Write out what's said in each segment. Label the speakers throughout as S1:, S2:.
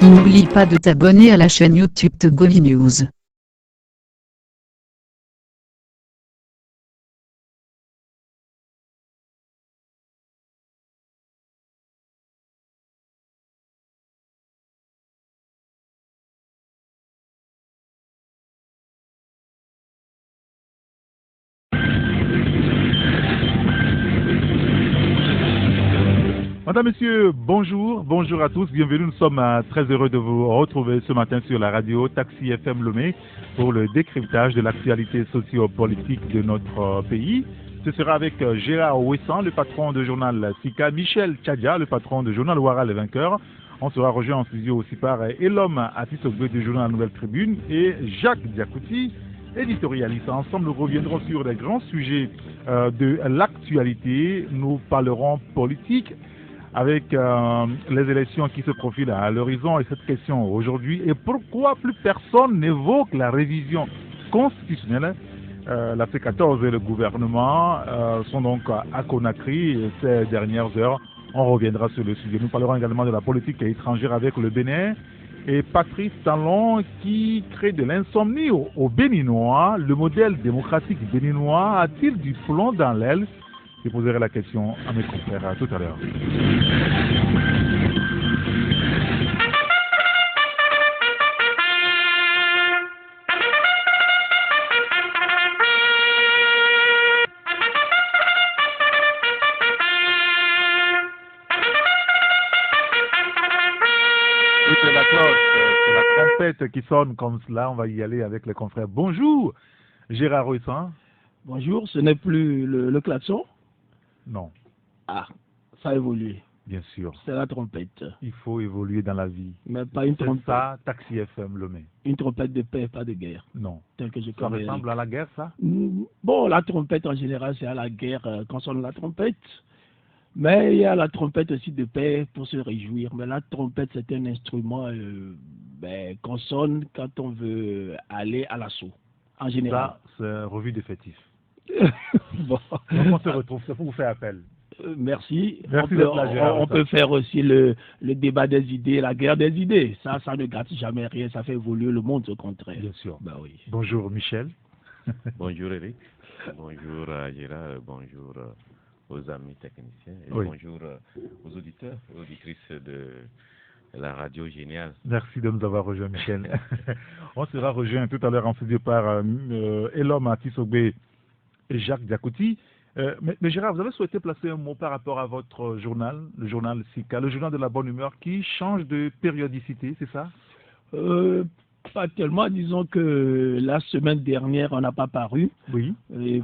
S1: N'oublie pas de t'abonner à la chaîne YouTube de Goli News.
S2: Madame, Monsieur, bonjour, bonjour à tous, bienvenue, nous sommes très heureux de vous retrouver ce matin sur la radio Taxi FM Lomé pour le décryptage de l'actualité socio-politique de notre pays. Ce sera avec Gérard Ouessant, le patron de journal Sika, Michel Tchadia, le patron de journal Ouara Le Vainqueur. On sera rejoint en studio aussi par Elom Atisogbe du journal Nouvelle Tribune et Jacques Diakouti, éditorialiste. Ensemble, nous reviendrons sur les grands sujets de l'actualité. Nous parlerons politique avec les élections qui se profilent à l'horizon et cette question aujourd'hui et pourquoi plus personne n'évoque la révision constitutionnelle. La C14 et le gouvernement sont donc à Conakry ces dernières heures. On reviendra sur le sujet. Nous parlerons également de la politique étrangère avec le Bénin et Patrice Talon qui crée de l'insomnie au Béninois. Le modèle démocratique béninois a-t-il du plomb dans l'aile? Je poserai la question à mes confrères tout à l'heure. C'est la cloche, c'est la trompette qui sonne comme cela. On va y aller avec les confrères. Bonjour, Gérard Ouessant.
S3: Bonjour, ce n'est plus le klaxon?
S2: Non.
S3: Ah, ça a évolué.
S2: Bien sûr.
S3: C'est la trompette.
S2: Il faut évoluer dans la vie.
S3: Mais pas une trompette.
S2: C'est ça, Taxi FM Lomé.
S3: Une trompette de paix, pas de guerre.
S2: Non.
S3: Tel que je
S2: Ça
S3: connais.
S2: ressemble à la guerre, ça?
S3: Bon, la trompette en général, c'est à la guerre qu'on sonne la trompette. Mais il y a la trompette aussi de paix pour se réjouir. Mais la trompette, c'est un instrument qu'on sonne quand on veut aller à l'assaut. En général.
S2: Ça, c'est revue d'effectifs.
S3: Bon.
S2: Donc on se retrouve, c'est pour vous faire appel.
S3: Merci.
S2: Merci
S3: on peut faire aussi le débat des idées, la guerre des idées. Ça ne gâte jamais rien, ça fait évoluer le monde au contraire.
S2: Bien sûr.
S3: Bah oui.
S2: Bonjour Michel.
S4: Bonjour Eric. Bonjour Gérard. Bonjour aux amis techniciens. Et
S2: oui.
S4: Bonjour aux auditeurs et auditrices de la radio Géniale.
S2: Merci de nous avoir rejoints Michel. On sera rejoint tout à l'heure en studio par Elom Atisogbe et Jacques Diakouti. Mais Gérard, vous avez souhaité placer un mot par rapport à votre journal, le journal Sika, le journal de la bonne humeur qui change de périodicité, c'est ça?
S3: Pas tellement, disons que la semaine dernière, on n'a pas paru.
S2: Oui.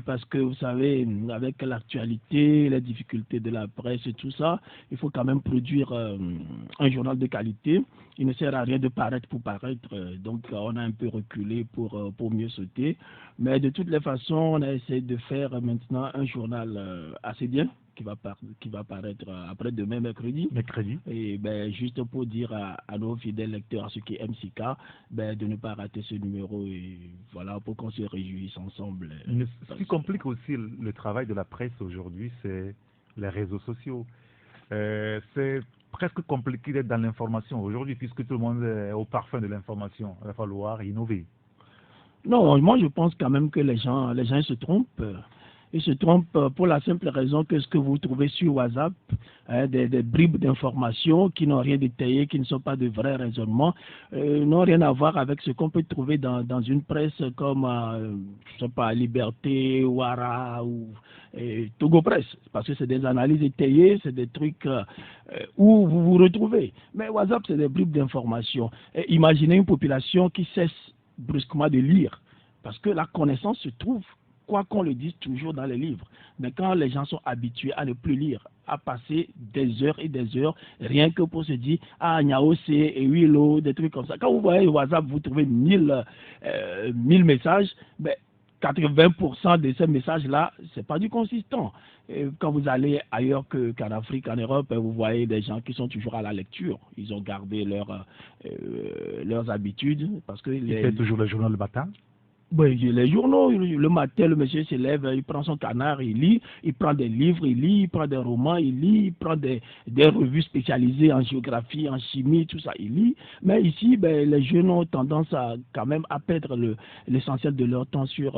S3: Parce que vous savez, avec l'actualité, les difficultés de la presse et tout ça, il faut quand même produire un journal de qualité. Il ne sert à rien de paraître pour paraître. Donc on a un peu reculé pour mieux sauter. Mais de toutes les façons, on a essayé de faire maintenant un journal assez bien qui va paraître après-demain, mercredi. Et juste pour dire à nos fidèles lecteurs, à ceux qui aiment Sika, de ne pas rater ce numéro et voilà, pour qu'on se réjouisse ensemble.
S2: Ce qui complique aussi le travail de la presse aujourd'hui, c'est les réseaux sociaux. C'est presque compliqué d'être dans l'information aujourd'hui, puisque tout le monde est au parfum de l'information. Il va falloir innover.
S3: Non, moi je pense quand même que les gens se trompent. Ils se trompent pour la simple raison que ce que vous trouvez sur WhatsApp, des bribes d'informations qui n'ont rien détaillé, qui ne sont pas de vrais raisonnements, n'ont rien à voir avec ce qu'on peut trouver dans une presse comme, je sais pas, Liberté, Ouara ou Togo Presse, parce que c'est des analyses détaillées, c'est des trucs où vous vous retrouvez. Mais WhatsApp, c'est des bribes d'informations. Imaginez une population qui cesse brusquement de lire, parce que la connaissance se trouve, quoi qu'on le dise toujours dans les livres. Mais quand les gens sont habitués à ne plus lire, à passer des heures et des heures, rien que pour se dire, ah, Niaose et Willow, des trucs comme ça. Quand vous voyez WhatsApp, vous trouvez 1000 messages, 80% de ces messages-là, c'est pas du consistant. Et quand vous allez ailleurs qu'en Afrique, en Europe, vous voyez des gens qui sont toujours à la lecture. Ils ont gardé leurs habitudes parce que
S2: Il fait toujours le journal le matin.
S3: Oui, les journaux, le matin, le monsieur se lève, il prend son canard, il lit, il prend des livres, il lit, il prend des romans, il lit, il prend des revues spécialisées en géographie, en chimie, tout ça, il lit. Mais ici, les jeunes ont tendance quand même à perdre l'essentiel de leur temps sur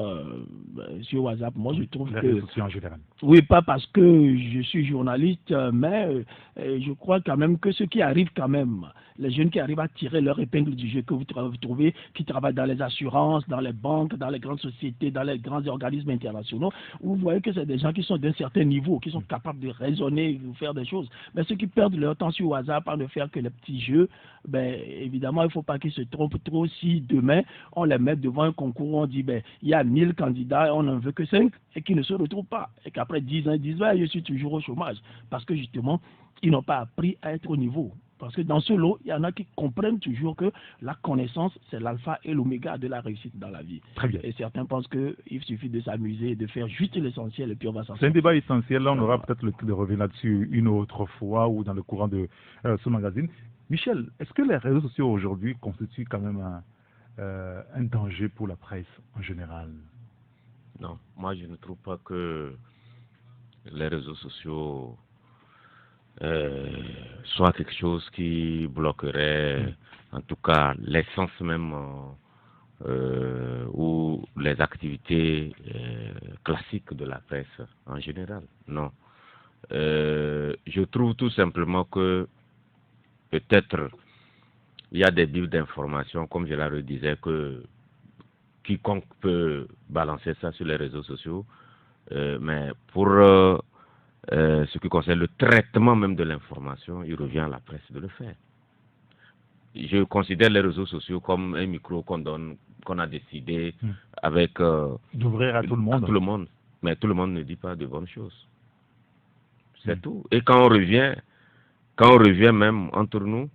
S3: WhatsApp. Moi, je trouve
S2: les
S3: que...
S2: réseaux sociaux en général.
S3: Oui, pas parce que je suis journaliste, mais je crois quand même que ce qui arrive quand même, les jeunes qui arrivent à tirer leur épingle du jeu, que vous trouvez, qui travaillent dans les assurances, dans les banques, dans les grandes sociétés, dans les grands organismes internationaux, vous voyez que c'est des gens qui sont d'un certain niveau, qui sont capables de raisonner, de faire des choses. Mais ceux qui perdent leur temps sur WhatsApp à ne faire que les petits jeux, évidemment, il ne faut pas qu'ils se trompent trop si demain, on les met devant un concours, on dit, il y a 1000 candidats, on n'en veut que 5 et qui ne se retrouvent pas. Et qu'après 10 ans, ils disent, je suis toujours au chômage. Parce que justement, ils n'ont pas appris à être au niveau. Parce que dans ce lot, il y en a qui comprennent toujours que la connaissance, c'est l'alpha et l'oméga de la réussite dans la vie.
S2: Très bien.
S3: Et certains pensent qu'il suffit de s'amuser, de faire juste l'essentiel et puis on va s'en sortir.
S2: C'est un débat essentiel. Là, on aura peut-être le temps de revenir là-dessus une autre fois ou dans le courant de ce magazine. Michel, est-ce que les réseaux sociaux aujourd'hui constituent quand même un danger pour la presse en général?
S4: Non, moi je ne trouve pas que les réseaux sociaux soit quelque chose qui bloquerait, en tout cas, l'essence même ou les activités classiques de la presse en général. Non. Je trouve tout simplement que peut-être il y a des bibles d'information, comme je la redisais, que quiconque peut balancer ça sur les réseaux sociaux, mais pour ce qui concerne le traitement même de l'information, il revient à la presse de le faire. Je considère les réseaux sociaux comme un micro qu'on donne, qu'on a décidé avec
S2: d'ouvrir à tout le monde.
S4: À tout le monde. Mais tout le monde ne dit pas de bonnes choses. C'est tout. Et quand on revient même entre nous,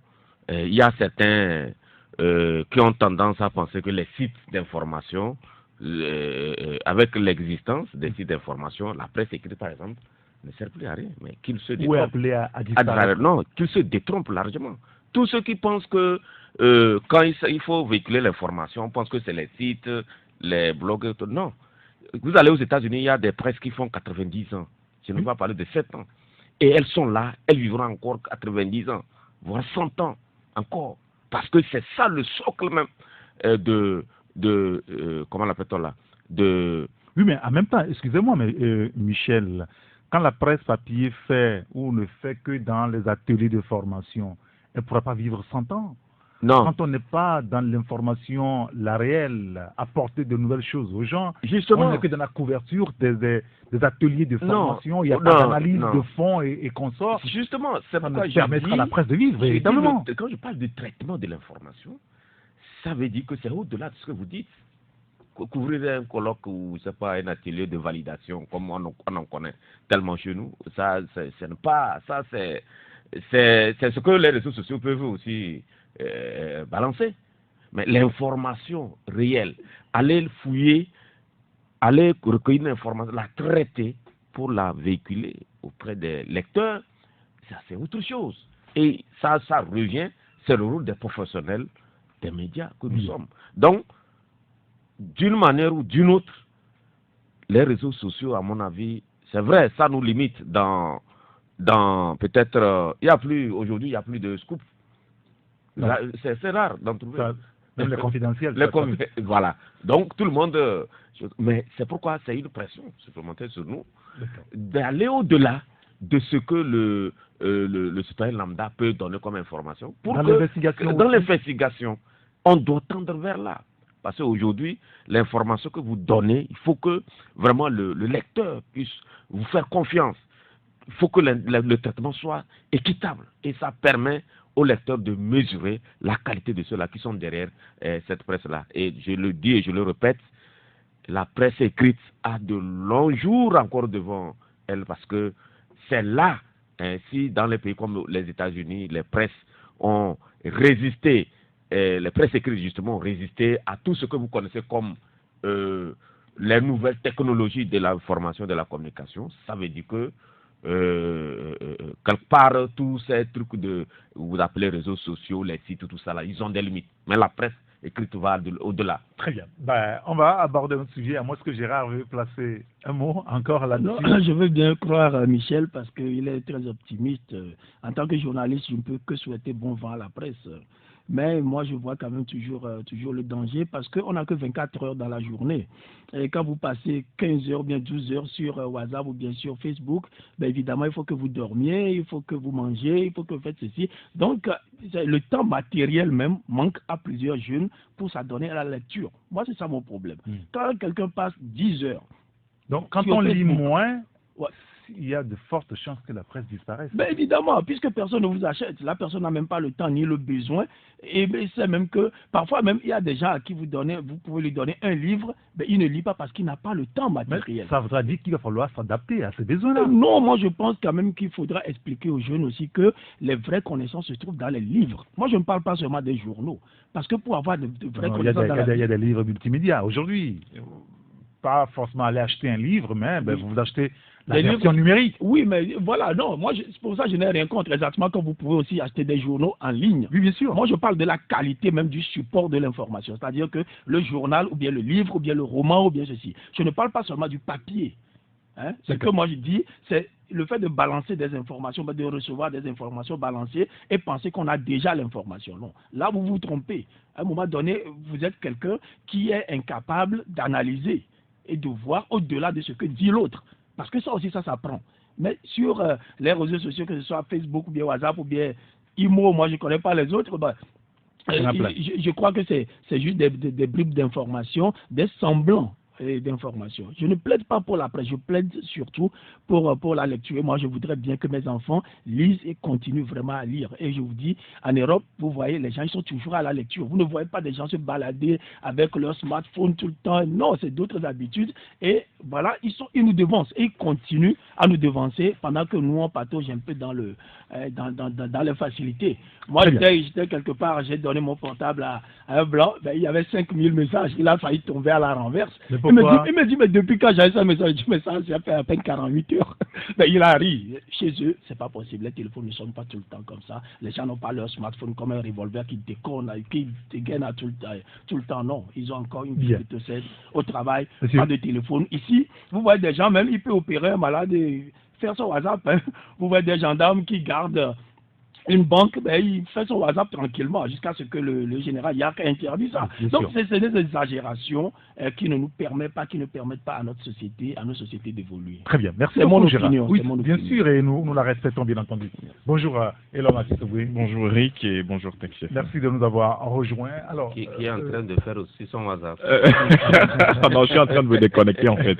S4: il y a certains qui ont tendance à penser que les sites d'information, avec l'existence des sites d'information, la presse écrite par exemple, ne sert plus à rien, mais qu'ils se détrompent.
S2: Ou est appelé à disparaître.
S4: Non, qu'ils se détrompent largement. Tous ceux qui pensent que quand il faut véhiculer l'information, on pense que c'est les sites, les blogs, non. Vous allez aux États-Unis, il y a des presses qui font 90 ans. Je ne vais pas parler de 7 ans. Et elles sont là, elles vivront encore 90 ans, voire 100 ans encore. Parce que c'est ça le socle même comment l'appelle-t-on là
S2: Oui, mais en même temps, excusez-moi, mais Michel, quand la presse papier fait ou ne fait que dans les ateliers de formation, elle ne pourra pas vivre 100 ans.
S4: Non.
S2: Quand on n'est pas dans l'information, la réelle, apporter de nouvelles choses aux gens,
S4: justement,
S2: on n'est que dans la couverture des ateliers de formation, il n'y a pas d'analyse de fond et consorts.
S4: Justement, c'est pourquoi
S2: permettre à la presse de vivre, véritablement.
S4: Quand je parle de traitement de l'information, ça veut dire que c'est au-delà de ce que vous dites. Couvrir un colloque ou, je sais pas, un atelier de validation, comme on en connaît tellement chez nous, ça, c'est ce que les réseaux sociaux peuvent aussi balancer. Mais l'information réelle, aller fouiller, aller recueillir l'information, la traiter pour la véhiculer auprès des lecteurs, ça c'est autre chose. Et ça revient, c'est le rôle des professionnels des médias que nous sommes. Donc, d'une manière ou d'une autre, les réseaux sociaux, à mon avis, c'est vrai, ça nous limite dans peut-être, aujourd'hui, il n'y a plus de scoop. C'est rare d'en trouver.
S2: Même les confidentiels.
S4: Voilà. Donc, tout le monde... mais c'est pourquoi c'est une pression supplémentaire sur nous d'aller au-delà de ce que le citoyen lambda peut donner comme information.
S2: Dans l'investigation,
S4: on doit tendre vers là. Parce qu'aujourd'hui, l'information que vous donnez, il faut que vraiment le lecteur puisse vous faire confiance. Il faut que le traitement soit équitable. Et ça permet au lecteur de mesurer la qualité de ceux-là qui sont derrière cette presse-là. Et je le dis et je le répète, la presse écrite a de longs jours encore devant elle parce que c'est là, si dans les pays comme les États-Unis, les presses ont résisté, les presses écrites justement ont résisté à tout ce que vous connaissez comme les nouvelles technologies de l'information, de la communication. Ça veut dire que quelque part, tous ces trucs vous appelez réseaux sociaux, les sites, tout ça, là, ils ont des limites. Mais la presse écrite va au-delà.
S2: Très bien. Ben, on va aborder un sujet. À moins que Gérard veut placer un mot encore là-dessus.
S3: Non, je veux bien croire Michel parce qu'il est très optimiste. En tant que journaliste, je ne peux que souhaiter bon vent à la presse. Mais moi, je vois quand même toujours le danger parce qu'on n'a que 24 heures dans la journée. Et quand vous passez 15 heures, bien 12 heures sur WhatsApp ou bien sur Facebook, ben évidemment, il faut que vous dormiez, il faut que vous mangez, il faut que vous faites ceci. Donc, le temps matériel même manque à plusieurs jeunes pour s'adonner à la lecture. Moi, c'est ça mon problème. Quand quelqu'un passe 10 heures...
S2: Donc, quand on lit moins...
S3: Ouais.
S2: Il y a de fortes chances que la presse disparaisse.
S3: Ben évidemment, puisque personne ne vous achète, la personne n'a même pas le temps ni le besoin. Et ben, c'est même que parfois même il y a des gens à qui vous pouvez lui donner un livre, ben, il ne lit pas parce qu'il n'a pas le temps matériel.
S2: Mais ça voudra dire qu'il va falloir s'adapter à ces besoins-là.
S3: Non, moi je pense quand même qu'il faudra expliquer aux jeunes aussi que les vraies connaissances se trouvent dans les livres. Moi je ne parle pas seulement des journaux, parce que pour avoir de vraies connaissances
S2: il y a des livres multimédia aujourd'hui. Pas forcément aller acheter un livre, mais ben, vous achetez la version numérique.
S3: Oui, mais voilà, non, moi, c'est pour ça que je n'ai rien contre, exactement comme vous pouvez aussi acheter des journaux en ligne.
S2: Oui, bien sûr.
S3: Moi, je parle de la qualité même du support de l'information, c'est-à-dire que le journal, ou bien le livre, ou bien le roman, ou bien ceci. Je ne parle pas seulement du papier. Hein. Ce que moi je dis, c'est le fait de balancer des informations, de recevoir des informations balancées et penser qu'on a déjà l'information. Non, là, vous vous trompez. À un moment donné, vous êtes quelqu'un qui est incapable d'analyser et de voir au-delà de ce que dit l'autre. Parce que ça aussi, ça s'apprend. Mais sur les réseaux sociaux, que ce soit Facebook ou bien WhatsApp ou bien Imo, moi je ne connais pas les autres, ben, je crois que c'est juste des bribes d'informations, des semblants d'informations. Je ne plaide pas pour la presse, je plaide surtout pour la lecture. Et moi, je voudrais bien que mes enfants lisent et continuent vraiment à lire. Et je vous dis, en Europe, vous voyez, les gens ils sont toujours à la lecture. Vous ne voyez pas des gens se balader avec leur smartphone tout le temps. Non, c'est d'autres habitudes. Et voilà, ils nous devancent. Et ils continuent à nous devancer pendant que nous, on patauge un peu dans les facilités. Moi, j'étais quelque part, j'ai donné mon portable à un blanc, ben, il y avait 5000 messages. Il a failli tomber à la renverse. Il me dit, mais depuis quand j'ai ça message, je dis, mais ça fait à peine 48 heures. Ben, il a ri. Chez eux, c'est pas possible. Les téléphones ne sonnent pas tout le temps comme ça. Les gens n'ont pas leur smartphone comme un revolver qui déconne, qui dégaine à tout le temps. Non, ils ont encore une petite recette au travail, pas de téléphone. Ici, vous voyez des gens, même, il peut opérer un malade et faire son WhatsApp. Hein. Vous voyez des gendarmes qui gardent une banque, ben, il fait son WhatsApp tranquillement jusqu'à ce que le général Yak interdit ça. Donc c'est des exagérations qui ne permettent pas à notre société, d'évoluer.
S2: Très bien, merci.
S3: C'est mon
S2: Gérard.
S3: opinion.
S2: Oui, bien sûr, et nous la respectons bien entendu. Bonjour Elon Massitoboué.
S5: Bonjour Eric et bonjour Taxi.
S2: Merci de nous avoir rejoints. Alors,
S6: qui est en train de faire aussi son WhatsApp.
S5: Non, je suis en train de me déconnecter en fait.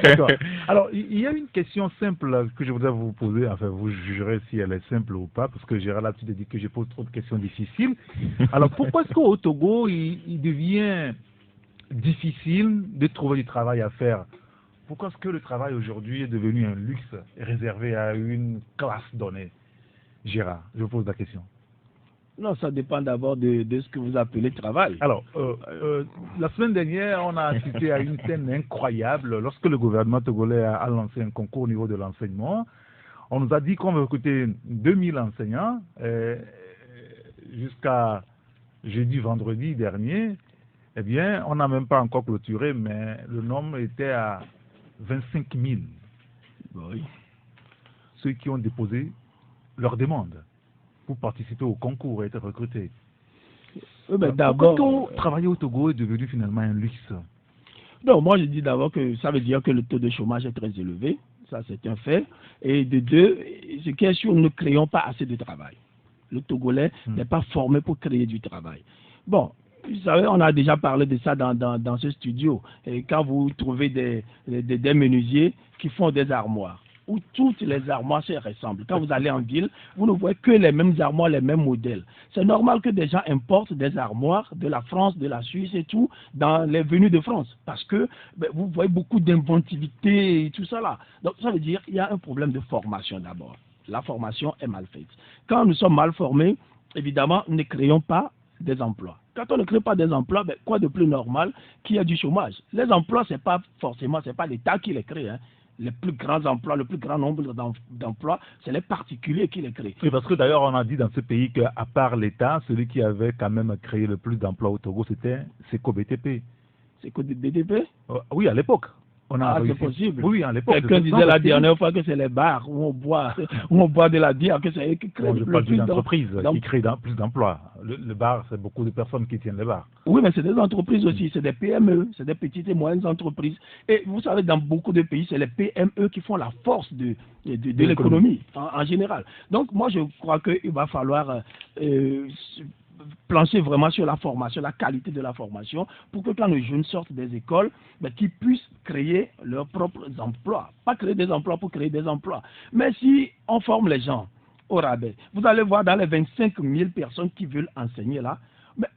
S2: D'accord. Alors, il y a une question simple que je voudrais vous poser. Enfin, vous jugerez si elle est simple ou pas, parce que Gérard là, tu te dis que je pose trop de questions difficiles. Alors, pourquoi est-ce qu'au Togo, il devient difficile de trouver du travail à faire? Pourquoi est-ce que le travail aujourd'hui est devenu un luxe réservé à une classe donnée? Gérard, je vous pose la question.
S3: Non, ça dépend d'abord de ce que vous appelez travail.
S2: Alors, la semaine dernière, on a assisté à une scène incroyable lorsque le gouvernement togolais a lancé un concours au niveau de l'enseignement. On nous a dit qu'on va recruter 2000 enseignants jusqu'à vendredi dernier. Eh bien, on n'a même pas encore clôturé, mais le nombre était à 25 000.
S3: Oui.
S2: Ceux qui ont déposé leur demande pour participer au concours et être recrutés.
S3: D'abord,
S2: travailler au Togo est devenu finalement un luxe?
S3: Non, moi je dis d'abord que ça veut dire que le taux de chômage est très élevé. Ça, c'est un fait. Et de deux, ce qui est sûr, nous ne créons pas assez de travail. Le Togolais n'est pas formé pour créer du travail. Bon, vous savez, on a déjà parlé de ça dans ce studio. Et quand vous trouvez des menuisiers qui font des armoires, où toutes les armoires se ressemblent. Quand vous allez en ville, vous ne voyez que les mêmes armoires, les mêmes modèles. C'est normal que des gens importent des armoires de la France, de la Suisse et tout, dans les venues de France. Parce que vous voyez beaucoup d'inventivité et tout ça là. Donc ça veut dire qu'il y a un problème de formation d'abord. La formation est mal faite. Quand nous sommes mal formés, évidemment, nous ne créons pas des emplois. Quand on ne crée pas des emplois, ben, quoi de plus normal qu'il y ait du chômage? Les emplois, c'est pas l'État qui les crée. Hein. Les plus grands emplois, le plus grand nombre d'emplois, c'est les particuliers qui les créent.
S2: Oui, parce que d'ailleurs, on a dit dans ce pays qu'à part l'État, celui qui avait quand même créé le plus d'emplois au Togo, c'était Seco BTP.
S3: Seco BTP?
S2: Oui, à l'époque.
S3: C'est possible.
S2: Oui, à l'époque.
S3: Quelqu'un disait la dernière fois que c'est les bars où on boit de la bière, que c'est eux qui créent
S2: je parle d'une entreprise qui crée plus d'emplois. Le bar, c'est beaucoup de personnes qui tiennent les bars.
S3: Oui, mais c'est des entreprises aussi, c'est des PME, c'est des petites et moyennes entreprises. Et vous savez, dans beaucoup de pays, c'est les PME qui font la force de l'économie en général. Donc, moi, je crois qu'il va falloir plancher vraiment sur la formation, la qualité de la formation, pour que quand les jeunes sortent des écoles, ben, qu'ils puissent créer leurs propres emplois. Pas créer des emplois pour créer des emplois. Mais si on forme les gens au rabais, vous allez voir dans les 25 000 personnes qui veulent enseigner là, ben,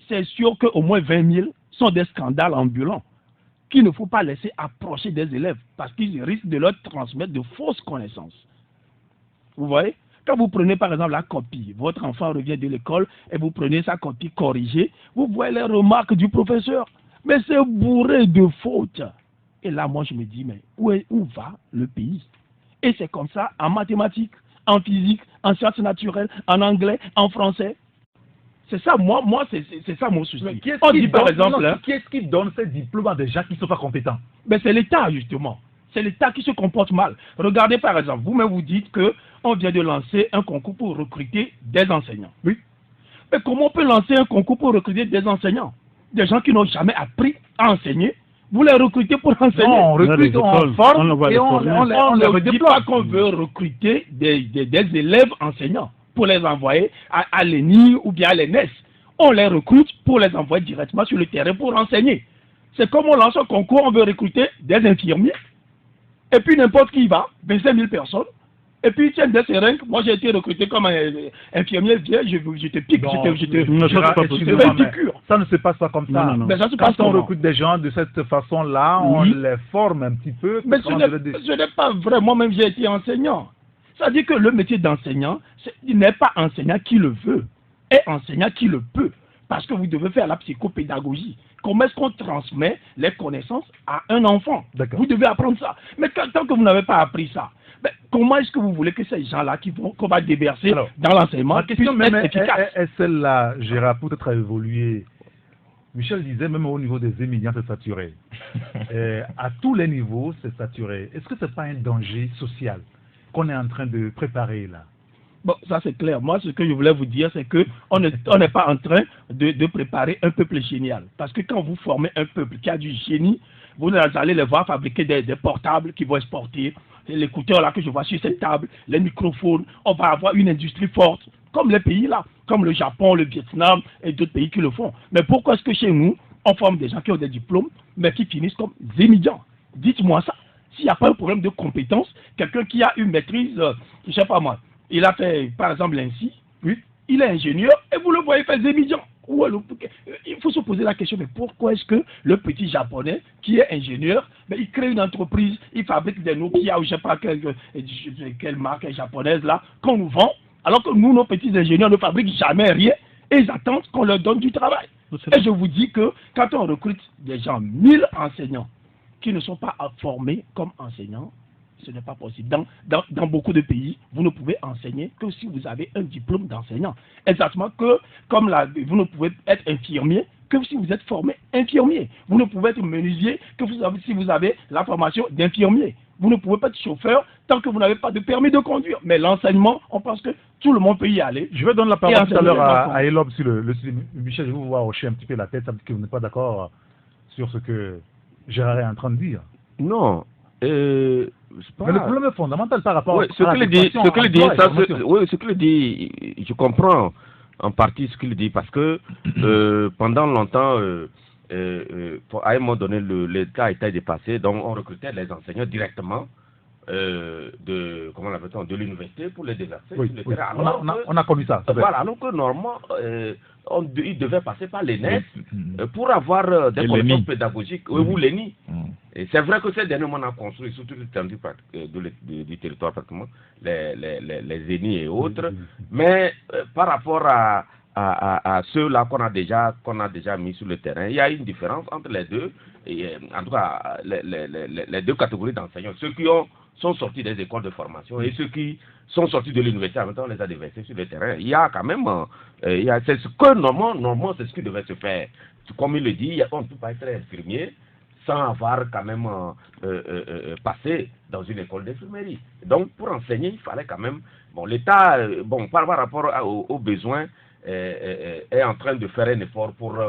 S3: c'est sûr qu'au moins 20 000 sont des scandales ambulants qu'il ne faut pas laisser approcher des élèves parce qu'ils risquent de leur transmettre de fausses connaissances. Vous voyez? Quand vous prenez par exemple la copie, votre enfant revient de l'école et vous prenez sa copie corrigée, vous voyez les remarques du professeur. Mais c'est bourré de fautes. Et là, moi, je me dis, mais où va le pays? Et c'est comme ça en mathématiques, en physique, en sciences naturelles, en anglais, en français. C'est ça, moi c'est ça mon souci.
S2: Qui est-ce qui donne ces diplômes à des gens qui ne sont pas compétents?
S3: Ben, c'est l'État, justement. C'est l'État qui se comporte mal. Regardez par exemple, vous-même vous dites qu'on vient de lancer un concours pour recruter des enseignants. Oui. Mais comment on peut lancer un concours pour recruter des enseignants? Des gens qui n'ont jamais appris à enseigner. Vous les recrutez pour enseigner?
S2: Non, on recrute, on forme et on les redéploie.
S3: Qu'on veut recruter des élèves enseignants pour les envoyer à l'ENI ou bien à l'ENES. On les recrute pour les envoyer directement sur le terrain pour enseigner. C'est comme on lance un concours, on veut recruter des infirmiers. Et puis n'importe qui y va, 25 000 personnes. Et puis ils tiennent des seringues. Moi j'ai été recruté comme un infirmier, viens, je te pique, je te fais une piqûre.
S2: Ça ne se passe pas comme ça.
S3: Mais ça se passe
S2: quand on recrute des gens de cette façon-là, on les forme un petit peu.
S3: Mais ce n'est pas vrai, moi-même j'ai été enseignant. C'est-à-dire que le métier d'enseignant, il n'est pas enseignant qui le veut, est enseignant qui le peut. Parce que vous devez faire la psychopédagogie. Comment est-ce qu'on transmet les connaissances à un enfant? Vous devez apprendre ça. Mais tant que vous n'avez pas appris ça, ben, comment est-ce que vous voulez que ces gens-là qu'on va déverser dans l'enseignement puissent être efficaces?
S2: Est celle-là, Gérard, peut-être évoluer. Michel disait, même au niveau des étudiants, c'est saturé. À tous les niveaux, c'est saturé. Est-ce que ce n'est pas un danger social qu'on est en train de préparer là?
S3: Bon, ça c'est clair. Moi, ce que je voulais vous dire, c'est qu'on n'est pas en train de préparer un peuple génial. Parce que quand vous formez un peuple qui a du génie, vous allez les voir fabriquer des portables qui vont exporter, l'écouteur là que je vois sur cette table, les microphones. On va avoir une industrie forte, comme les pays là, comme le Japon, le Vietnam et d'autres pays qui le font. Mais pourquoi est-ce que chez nous, on forme des gens qui ont des diplômes, mais qui finissent comme étudiants? Dites-moi ça. S'il n'y a pas un problème de compétence, quelqu'un qui a une maîtrise, je ne sais pas moi, il a fait, par exemple, l'INSI, oui, il est ingénieur, et vous le voyez faire des étudiants. Il faut se poser la question, mais pourquoi est-ce que le petit japonais qui est ingénieur, il crée une entreprise, il fabrique des Nokia ou je ne sais pas quelle marque japonaise là, qu'on nous vend, alors que nous, nos petits ingénieurs ne fabriquent jamais rien, et ils attendent qu'on leur donne du travail. Et je vous dis que quand on recrute des gens, 1000 enseignants, qui ne sont pas formés comme enseignants, ce n'est pas possible. Dans beaucoup de pays, vous ne pouvez enseigner que si vous avez un diplôme d'enseignant. Exactement que comme vous ne pouvez être infirmier que si vous êtes formé infirmier. Vous ne pouvez être menuisier que si vous avez la formation d'infirmier. Vous ne pouvez pas être chauffeur tant que vous n'avez pas de permis de conduire. Mais l'enseignement, on pense que tout le monde peut y aller.
S2: Je vais donner la parole tout à l'heure à Elob sur le sujet. Michel, je vais vous voir hocher un petit peu la tête, ça veut dire que vous n'êtes pas d'accord sur ce que Gérard est en train de dire.
S4: Non.
S2: Mais le problème est fondamental par rapport à
S4: ce qu'il dit, je comprends en partie ce qu'il dit parce que pendant longtemps, à un moment donné, l'État a été dépassé, donc on recrutait les enseignants directement de l'université pour les déverser sur le terrain.
S2: On a connu ça.
S4: Voilà, alors que normalement, il devait passer par l'ENES pour avoir des connaissances pédagogiques, ou l'ENI. Et c'est vrai que ces derniers mois, on a construit, surtout l'étendue du territoire pratiquement, les ENI et autres, mais par rapport à ceux-là qu'on a déjà mis sur le terrain. Il y a une différence entre les deux, et, en tout cas les deux catégories d'enseignants. Ceux qui sont sortis des écoles de formation et ceux qui sont sortis de l'université, en même temps on les a déversés sur le terrain. Il y a quand même, c'est ce que normalement c'est ce qui devait se faire. Comme il le dit, on ne peut pas être infirmier sans avoir quand même passé dans une école d'infirmerie. Donc pour enseigner, il fallait quand même, l'État, par rapport aux besoins, est en train de faire un effort pour...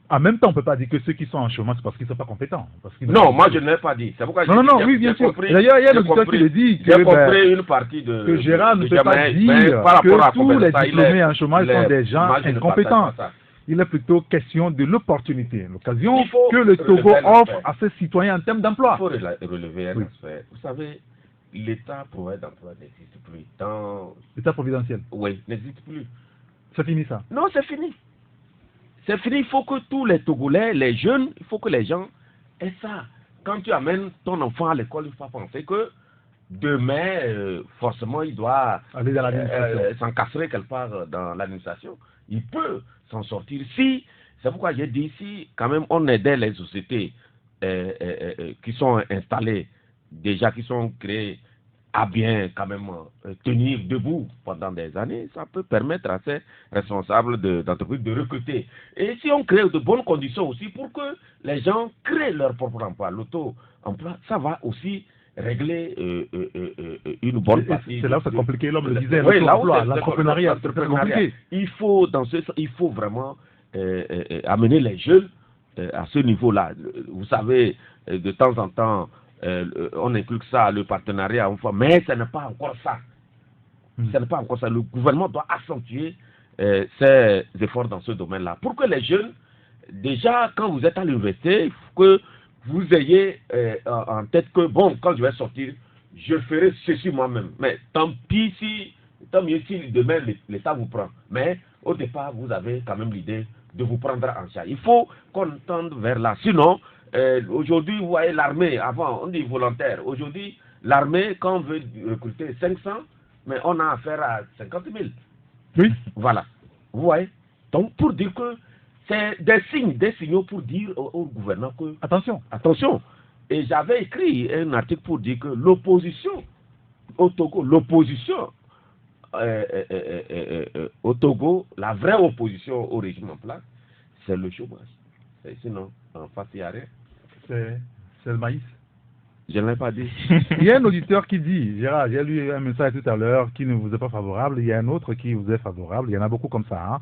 S2: En même temps, on ne peut pas dire que ceux qui sont en chômage, c'est parce qu'ils ne sont pas compétents.
S4: Non, moi je ne l'ai pas dit. C'est pourquoi
S2: oui, bien sûr. D'ailleurs, il y a un auditeur qui le dit
S4: j'ai compris une partie
S2: que Gérard ne peut pas dire que tous les diplômés en chômage sont des gens incompétents. Il est plutôt question de l'opportunité, l'occasion que le Togo offre à ses citoyens en termes d'emploi.
S4: Il faut relever un aspect. Vous savez, l'État provide d'emploi n'existe plus.
S2: L'État providentiel?
S4: Oui, n'existe plus.
S2: C'est fini ça?
S4: Non, c'est fini. C'est fini. Il faut que tous les Togolais, les jeunes, il faut que les gens aient ça. Quand tu amènes ton enfant à l'école, il faut penser que demain, forcément, il doit
S2: aller dans l'administration,
S4: s'encastrer quelque part dans l'administration. Il peut s'en sortir. Si, c'est pourquoi j'ai dit, si quand même on aidait les sociétés qui sont installées, déjà qui sont créées, à bien quand même tenir debout pendant des années, ça peut permettre à ces responsables d'entreprises de recruter. Et si on crée de bonnes conditions aussi pour que les gens créent leur propre emploi, l'auto-emploi, ça va aussi régler une bonne partie.
S2: C'est là où c'est compliqué, l'homme le disait,
S4: oui,
S2: l'entrepreneuriat, c'est compliqué.
S4: Il faut vraiment amener les jeunes à ce niveau-là. Vous savez, de temps en temps, on inclut ça, le partenariat, mais ce n'est pas encore ça. Ce n'est pas encore ça. Le gouvernement doit accentuer ses efforts dans ce domaine-là. Pour que les jeunes, déjà, quand vous êtes à l'université, il faut que vous ayez en tête que, quand je vais sortir, je ferai ceci moi-même. Mais tant mieux si demain l'État vous prend. Mais au départ, vous avez quand même l'idée de vous prendre en charge. Il faut qu'on tende vers là. Sinon, aujourd'hui, vous voyez l'armée, avant on dit volontaire. Aujourd'hui, l'armée, quand on veut recruter 500, mais on a affaire à 50 000.
S2: Oui.
S4: Voilà. Vous voyez? Donc, pour dire que c'est des signaux pour dire au gouvernement que... Attention. Et j'avais écrit un article pour dire que l'opposition au Togo, au Togo, la vraie opposition au régime en place, c'est le chômage. Sinon, en face, il n'y a rien.
S2: C'est le maïs.
S4: Je ne l'ai pas dit.
S2: Il y a un auditeur qui dit, Gérard, j'ai lu un message tout à l'heure qui ne vous est pas favorable, il y a un autre qui vous est favorable, il y en a beaucoup comme ça. Hein.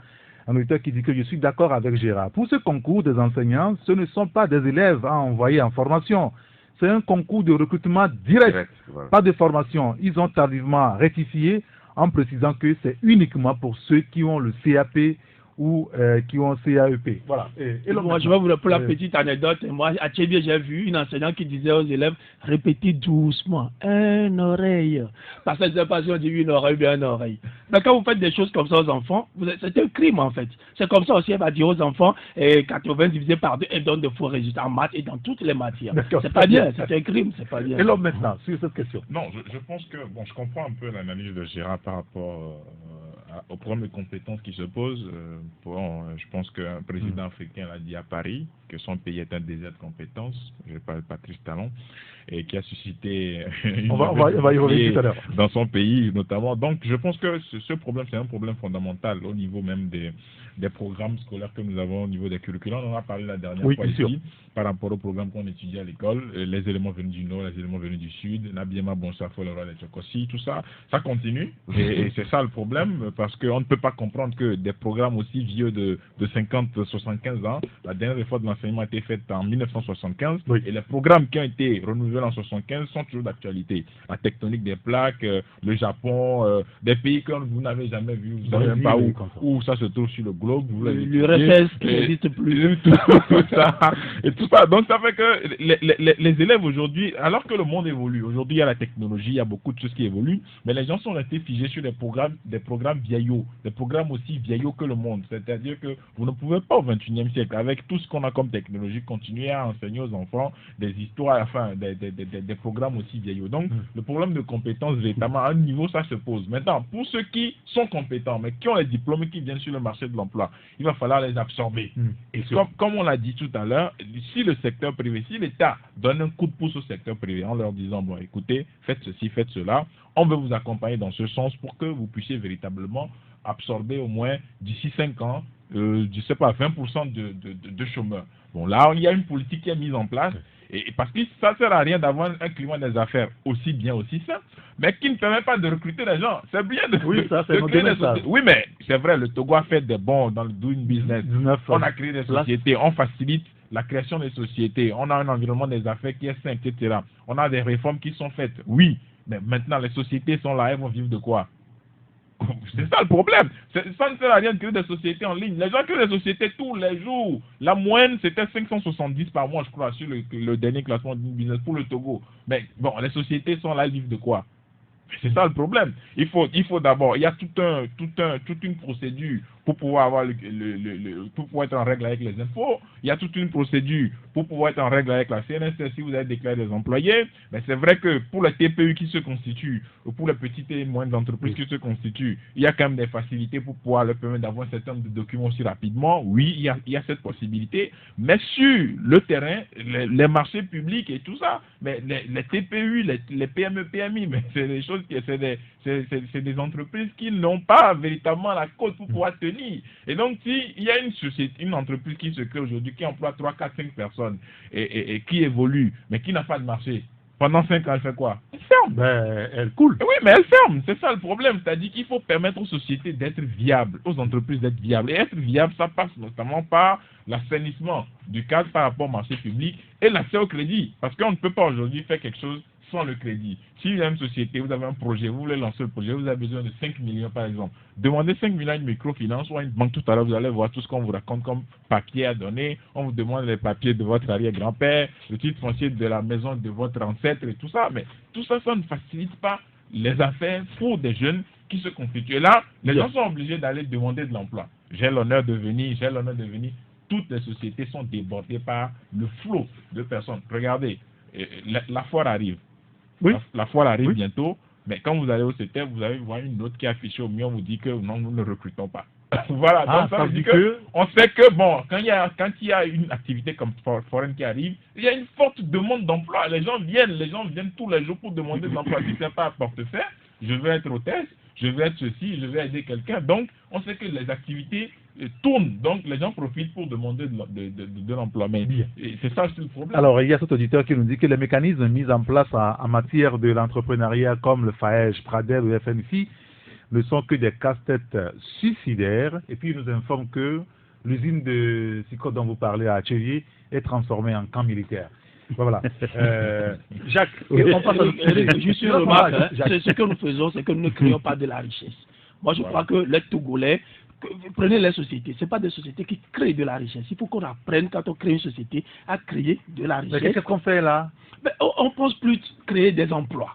S2: Un auditeur qui dit que je suis d'accord avec Gérard. Pour ce concours des enseignants, ce ne sont pas des élèves à envoyer en formation. C'est un concours de recrutement direct. Voilà. Pas de formation. Ils ont tardivement rectifié en précisant que c'est uniquement pour ceux qui ont le CAP ou qui ont CAEP. Voilà.
S3: Moi, je vais vous pour la petite anecdote. Moi, à Tchébié, j'ai vu une enseignante qui disait aux élèves, répétez doucement, une oreille. Parce que c'est pas si on dit une oreille ou bien une oreille. Mais quand vous faites des choses comme ça aux enfants, c'est un crime en fait. C'est comme ça aussi, elle va dire aux enfants, 80 divisé par 2, elle donne de faux résultats en maths et dans toutes les matières. C'est pas bien, c'est un crime, c'est pas bien.
S2: Et l'homme maintenant, sur cette question.
S5: Non, je pense que, je comprends un peu l'analyse de Gérard par rapport au problème de compétences qui se pose. Je pense qu'un président africain l'a dit à Paris, que son pays est un désert de compétences. Je parle de Patrice Talon, et qui a suscité
S2: on va y revenir tout à l'heure
S5: dans son pays notamment. Donc je pense que ce problème, c'est un problème fondamental au niveau même des programmes scolaires que nous avons au niveau des curriculums. On en a parlé la dernière fois ici, par rapport au programme qu'on étudie à l'école, les éléments venus du Nord, les éléments venus du Sud, Nabiema, Bonsafo, le roi de Tchokossi, tout ça, ça continue. Et c'est ça le problème, parce qu'on ne peut pas comprendre que des programmes aussi vieux de 50, 75 ans, la dernière réforme de l'enseignement a été faite en 1975, et les programmes qui ont été renouvelés en 75 sont toujours d'actualité. La tectonique des plaques, le Japon, des pays que vous n'avez jamais vus, vous ne savez même pas où ça se trouve sur le globe.
S3: L'URSS qui n'existe plus.
S5: Tout ça, et tout ça. Donc ça fait que les élèves aujourd'hui, alors que le monde évolue, aujourd'hui il y a la technologie, il y a beaucoup de choses qui évoluent, mais les gens sont restés figés sur des programmes vieillots, des programmes aussi vieillots que le monde. C'est-à-dire que vous ne pouvez pas au XXIe siècle, avec tout ce qu'on a comme technologie, continuer à enseigner aux enfants des histoires, enfin des programmes aussi vieillots. Donc le problème de compétences, véritablement, à un niveau, ça se pose. Maintenant, pour ceux qui sont compétents, mais qui ont les diplômes et qui viennent sur le marché de l'emploi, il va falloir les absorber. Et comme on l'a dit tout à l'heure, si le secteur privé, si l'État donne un coup de pouce au secteur privé en leur disant, bon, écoutez, faites ceci, faites cela, on veut vous accompagner dans ce sens pour que vous puissiez véritablement absorber au moins d'ici 5 ans, je sais pas, 20% de chômeurs. Bon, là, il y a une politique qui est mise en place, et parce que ça ne sert à rien d'avoir un climat des affaires aussi bien, aussi sain, mais qui ne permet pas de recruter des gens. C'est bien de,
S2: oui, ça, c'est
S5: créer des sociétés. Oui, mais c'est vrai, le Togo a fait des bons dans le doing business. On a créé des sociétés, on facilite la création des sociétés, on a un environnement des affaires qui est sain, etc. On a des réformes qui sont faites, oui, mais maintenant les sociétés sont là, elles vont vivre de quoi? C'est ça le problème. Ça ne sert à rien de créer des sociétés en ligne. Les gens créent des sociétés tous les jours. La moyenne, c'était 570 par mois, je crois, sur le dernier classement du business pour le Togo. Mais bon, les sociétés sont là, elles vivent de quoi? C'est ça le problème. Il faut d'abord, il y a toute une procédure pour pouvoir avoir pour pouvoir être en règle avec les impôts. Il y a toute une procédure pour pouvoir être en règle avec la CNSS si vous avez déclaré des employés. Mais c'est vrai que pour les TPE qui se constituent, ou pour les petites et moyennes entreprises qui se constituent, il y a quand même des facilités pour pouvoir leur permettre d'avoir un certain nombre de documents aussi rapidement. Oui, il y a cette possibilité. Mais sur le terrain, les marchés publics et tout ça, mais les TPU, les PME, PMI, mais c'est des choses c'est des entreprises qui n'ont pas véritablement la côte pour pouvoir tenir. Et donc, s'il y a une entreprise qui se crée aujourd'hui, qui emploie 3, 4, 5 personnes et qui évolue, mais qui n'a pas de marché, pendant 5 ans, elle fait quoi? Elle ferme.
S2: Ben, elle coule.
S5: Oui, mais elle ferme. C'est ça le problème. C'est-à-dire qu'il faut permettre aux sociétés d'être viables, aux entreprises d'être viables. Et être viable, ça passe notamment par l'assainissement du cadre par rapport au marché public et l'accès au crédit. Parce qu'on ne peut pas aujourd'hui faire quelque chose sans le crédit. Si vous avez une société, vous avez un projet, vous voulez lancer le projet, vous avez besoin de 5 millions par exemple. Demandez 5 millions à une microfinance ou à une banque tout à l'heure, vous allez voir tout ce qu'on vous raconte comme papier à donner. On vous demande les papiers de votre arrière-grand-père, le titre foncier de la maison de votre ancêtre et tout ça. Mais tout ça, ça ne facilite pas les affaires pour des jeunes qui se constituent. Et là, les gens sont obligés d'aller demander de l'emploi. J'ai l'honneur de venir. Toutes les sociétés sont débordées par le flot de personnes. Regardez, la foire arrive.
S2: Oui.
S5: La foire arrive bientôt, mais quand vous allez au CETEP, vous allez voir une note qui est affichée au mieux, on vous dit que non, nous ne recrutons pas. Voilà, donc ça veut dire que on sait que bon, quand il y a une activité comme foraine qui arrive, il y a une forte demande d'emploi. Les gens viennent tous les jours pour demander de l'emploi. Si c'est pas à portefeuille, je veux être hôtesse, je veux être ceci, je veux aider quelqu'un. Donc, on sait que les activités tournent, donc les gens profitent pour demander de l'emploi. Mais c'est ça aussi le problème.
S2: Alors, il y a cet auditeur qui nous dit que les mécanismes mis en place en matière de l'entrepreneuriat comme le FAEJ, Pradel ou FNFI ne sont que des casse-têtes suicidaires. Et puis, il nous informe que l'usine de Sicot dont vous parlez à Atelier est transformée en camp militaire. Voilà. Jacques,
S3: on passe juste une remarque. Ce que nous faisons, c'est que nous ne créons pas de la richesse. Moi, je crois que les Togolais, prenez les sociétés, ce n'est pas des sociétés qui créent de la richesse. Il faut qu'on apprenne, quand on crée une société, à créer de la richesse.
S2: Mais qu'est-ce qu'on fait là?
S3: On pense plus créer des emplois.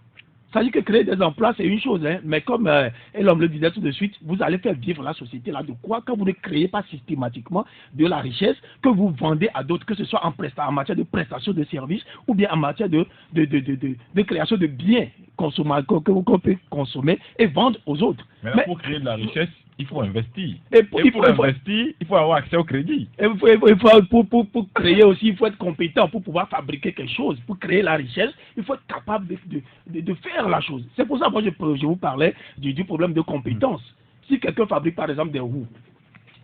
S3: C'est-à-dire que créer des emplois, c'est une chose, hein, mais comme l'homme le disait tout de suite, vous allez faire vivre la société là de quoi quand vous ne créez pas systématiquement de la richesse que vous vendez à d'autres, que ce soit en matière de prestation de services ou bien en matière de création de biens qu'on peut consommer et vendre aux autres.
S5: Mais pour créer de la richesse, il faut investir. Et pour investir, il faut avoir accès au crédit.
S3: Et pour créer aussi, il faut être compétent pour pouvoir fabriquer quelque chose. Pour créer la richesse, il faut être capable de faire la chose. C'est pour ça que moi, je vous parlais du problème de compétence. Si quelqu'un fabrique par exemple des roues,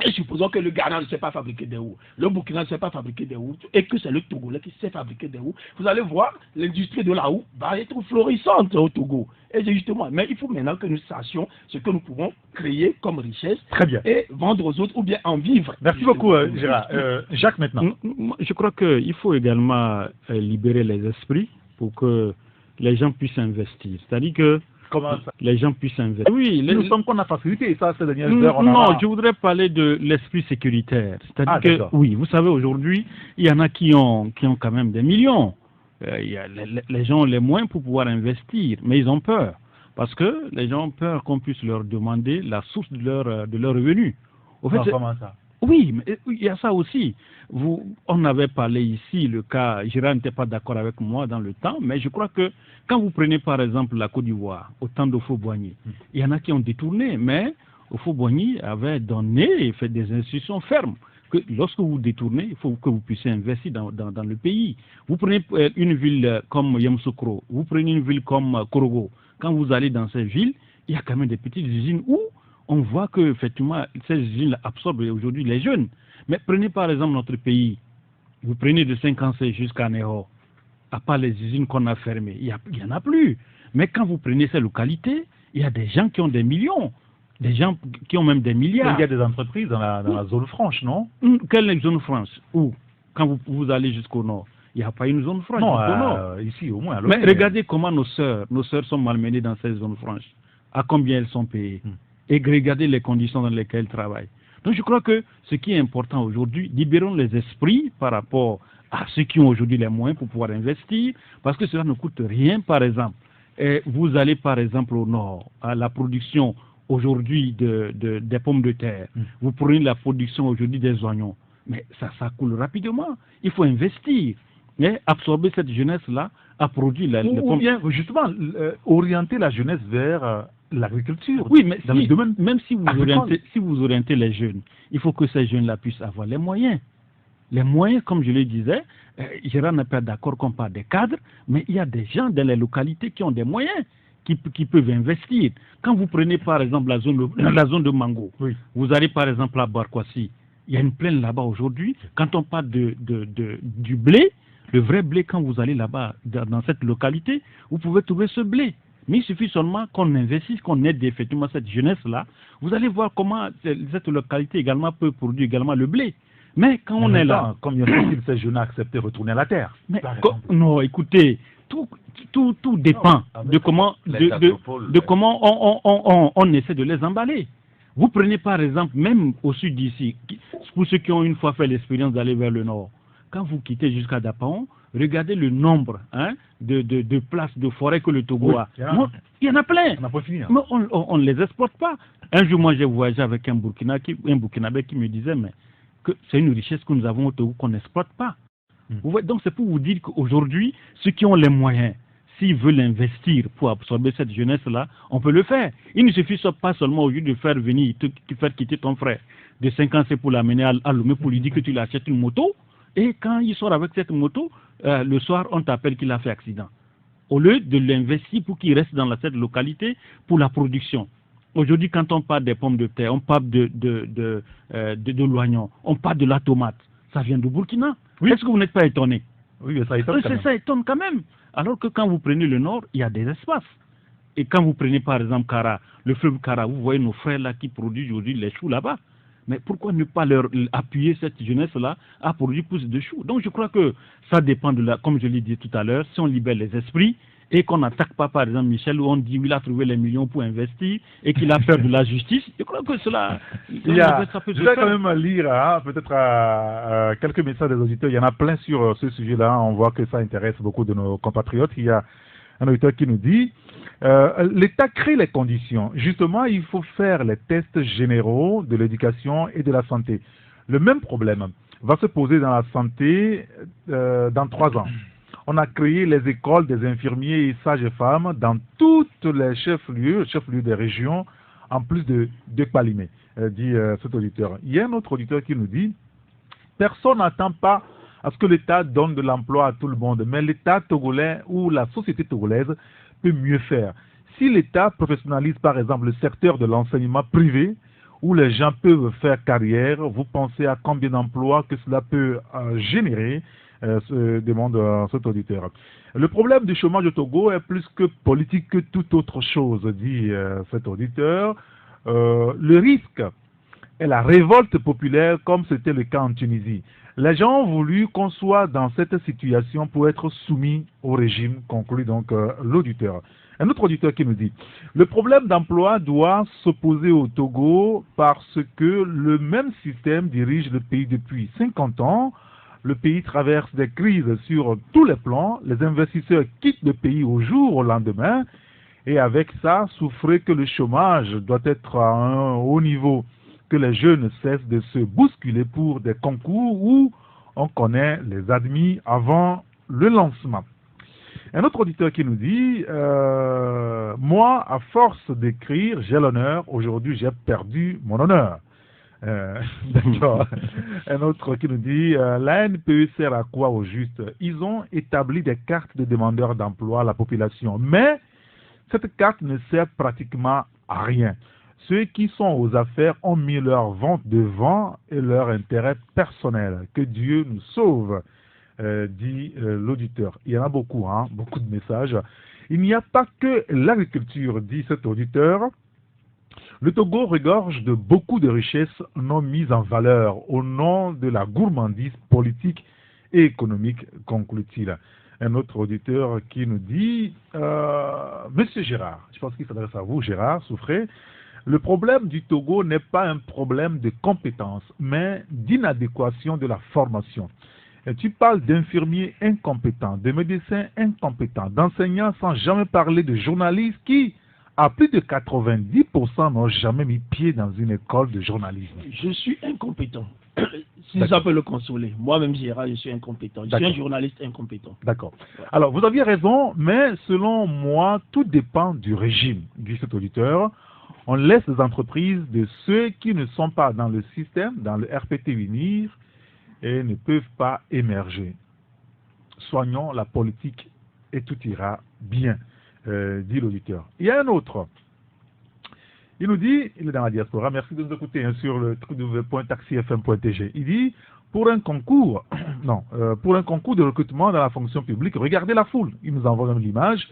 S3: et supposons que le Ghana ne sait pas fabriquer des roues, le Burkina ne sait pas fabriquer des roues, et que c'est le Togolais qui sait fabriquer des roues, vous allez voir, l'industrie de la roue va être florissante au Togo. Et justement, mais il faut maintenant que nous sachions ce que nous pouvons créer comme richesse.
S2: Très bien.
S3: Et vendre aux autres ou bien en vivre.
S2: Merci beaucoup, Gérard. Jacques, maintenant.
S7: Je crois qu'il faut également libérer les esprits pour que les gens puissent investir. C'est-à-dire que
S2: Comment ça?
S7: Les gens puissent investir. Oui,
S2: nous sommes qu'on a facilité ça ces dernières heures.
S7: Non, je voudrais parler de l'esprit sécuritaire. C'est-à-dire que, oui, vous savez, aujourd'hui, il y en a qui ont quand même des millions. Il y a les gens ont les moyens pour pouvoir investir, mais ils ont peur. Parce que les gens ont peur qu'on puisse leur demander la source de leur revenu. Au fait,
S2: comment ça?
S7: Oui, mais il y a ça aussi. On avait parlé ici, le cas, Gérard n'était pas d'accord avec moi dans le temps, mais je crois que quand vous prenez par exemple la Côte d'Ivoire, au temps d'Houphouët-Boigny, il y en a qui ont détourné, mais Houphouët-Boigny avait donné et fait des institutions fermes. Que lorsque vous détournez, il faut que vous puissiez investir dans le pays. Vous prenez une ville comme Yamoussoukro, vous prenez une ville comme Korogo. Quand vous allez dans ces villes, il y a quand même des petites usines où on voit que effectivement ces usines absorbent aujourd'hui les jeunes. Mais prenez par exemple notre pays. Vous prenez de 56 jusqu'à Ného. À part les usines qu'on a fermées, il n'y en a plus. Mais quand vous prenez ces localités, il y a des gens qui ont des millions. Des gens qui ont même des milliards.
S2: Il y a des entreprises dans la zone franche, non?
S7: Quelle zone franche? Où? Quand vous allez jusqu'au nord, il n'y a pas une zone franche.
S2: Non, ici au moins.
S7: Mais regardez comment nos sœurs sont malmenées dans ces zones franches. À combien elles sont payées? Et regardez les conditions dans lesquelles elles travaillent. Donc je crois que ce qui est important aujourd'hui, libérons les esprits par rapport à ceux qui ont aujourd'hui les moyens pour pouvoir investir, parce que cela ne coûte rien, par exemple. Et vous allez par exemple au nord, à la production aujourd'hui des pommes de terre. Vous prenez la production aujourd'hui des oignons. Mais ça coule rapidement. Il faut investir. Et absorber cette jeunesse-là à produire les pommes.
S2: Ou bien justement orienter la jeunesse vers l'agriculture.
S7: Oui, mais même si vous orientez les jeunes, il faut que ces jeunes-là puissent avoir les moyens. Les moyens, comme je le disais, Gérard n'est pas d'accord qu'on parle des cadres, mais il y a des gens dans les localités qui ont des moyens, qui peuvent investir. Quand vous prenez par exemple la zone de Mango, vous allez par exemple à Barkwasi, il y a une plaine là-bas aujourd'hui. Quand on parle du blé, le vrai blé, quand vous allez là-bas dans cette localité, vous pouvez trouver ce blé. Mais il suffit seulement qu'on investisse, qu'on aide effectivement cette jeunesse-là. Vous allez voir comment cette localité également peut produire également le blé. Mais quand on est là...
S2: Combien faut-il ces jeunes accepter de retourner à la terre?
S7: Non, écoutez, tout dépend de comment on essaie de les emballer. Vous prenez par exemple, même au sud d'ici, pour ceux qui ont une fois fait l'expérience d'aller vers le nord, quand vous quittez jusqu'à Dapaon, regardez le nombre de places de forêt que le Togo a. Il y en a plein. Mais on ne les exploite pas. Un jour, moi, j'ai voyagé avec un Burkinabé qui me disait que c'est une richesse que nous avons au Togo qu'on n'exploite pas. Donc, c'est pour vous dire qu'aujourd'hui, ceux qui ont les moyens, s'ils veulent investir pour absorber cette jeunesse-là, on peut le faire. Il ne suffit pas seulement au lieu de faire quitter ton frère de 5 ans, c'est pour l'amener à Lomé pour lui dire que tu lui achètes une moto. Et quand il sort avec cette moto, le soir, on t'appelle qu'il a fait accident. Au lieu de l'investir pour qu'il reste dans cette localité pour la production. Aujourd'hui, quand on parle des pommes de terre, on parle de l'oignon, on parle de la tomate. Ça vient du Burkina. Oui. Est-ce que vous n'êtes pas étonné?
S2: Oui, mais ça étonne quand même.
S7: Ça étonne quand même. Alors que quand vous prenez le nord, il y a des espaces. Et quand vous prenez par exemple Kara, le fleuve Kara, vous voyez nos frères là qui produisent aujourd'hui les choux là-bas. Mais pourquoi ne pas leur appuyer cette jeunesse-là à produire plus de choux? Donc je crois que ça dépend comme je l'ai dit tout à l'heure, si on libère les esprits et qu'on n'attaque pas par exemple Michel où on dit qu'il a trouvé les millions pour investir et qu'il a peur de la justice, je crois que cela...
S2: Je vais quand même lire peut-être quelques messages des auditeurs. Il y en a plein sur ce sujet-là. On voit que ça intéresse beaucoup de nos compatriotes. Il y a un auditeur qui nous dit l'État crée les conditions. Justement, il faut faire les tests généraux de l'éducation et de la santé. Le même problème va se poser dans la santé dans 3 ans. On a créé les écoles des infirmiers et sages-femmes dans toutes les chefs-lieux des régions, en plus de Kpalimé, dit cet auditeur. Il y a un autre auditeur qui nous dit personne n'attend pas à ce que l'État donne de l'emploi à tout le monde, mais l'État togolais ou la société togolaise peut mieux faire. Si l'État professionnalise par exemple le secteur de l'enseignement privé, où les gens peuvent faire carrière, vous pensez à combien d'emplois que cela peut générer, se demande cet auditeur. Le problème du chômage au Togo est plus que politique que toute autre chose, dit cet auditeur. Le risque est la révolte populaire comme c'était le cas en Tunisie. Les gens ont voulu qu'on soit dans cette situation pour être soumis au régime, conclut donc l'auditeur. Un autre auditeur qui nous dit « Le problème d'emploi doit s'opposer au Togo parce que le même système dirige le pays depuis 50 ans. Le pays traverse des crises sur tous les plans. Les investisseurs quittent le pays au jour au lendemain. Et avec ça, souffrez que le chômage doit être à un haut niveau, que les jeunes cessent de se bousculer pour des concours où on connaît les admis avant le lancement. Un autre auditeur qui nous dit moi, à force d'écrire, j'ai l'honneur. Aujourd'hui, j'ai perdu mon honneur. D'accord. Un autre qui nous dit la NPE sert à quoi au juste? Ils ont établi des cartes de demandeurs d'emploi à la population, mais cette carte ne sert pratiquement à rien. Ceux qui sont aux affaires ont mis leur vente devant et leur intérêt personnel. Que Dieu nous sauve, dit l'auditeur. Il y en a beaucoup, beaucoup de messages. Il n'y a pas que l'agriculture, dit cet auditeur. Le Togo regorge de beaucoup de richesses non mises en valeur au nom de la gourmandise politique et économique, conclut-il. Un autre auditeur qui nous dit Monsieur Gérard, je pense qu'il s'adresse à vous, Gérard Souffré, le problème du Togo n'est pas un problème de compétence, mais d'inadéquation de la formation. Et tu parles d'infirmiers incompétents, de médecins incompétents, d'enseignants sans jamais parler de journalistes qui, à plus de 90%, n'ont jamais mis pied dans une école de journalisme.
S3: Je suis incompétent. Si ça peut le consoler. Moi-même, Gérard, je suis incompétent. Je suis un journaliste incompétent.
S2: D'accord. Alors, vous aviez raison, mais selon moi, tout dépend du régime, dit cet auditeur. On laisse les entreprises de ceux qui ne sont pas dans le système, dans le RPT UNIR, et ne peuvent pas émerger. Soignons la politique et tout ira bien, dit l'auditeur. Il y a un autre. Il nous dit, il est dans la diaspora, merci de nous écouter sur le www.taxifm.tg. Il dit, pour un concours de recrutement dans la fonction publique, regardez la foule. Il nous envoie même l'image.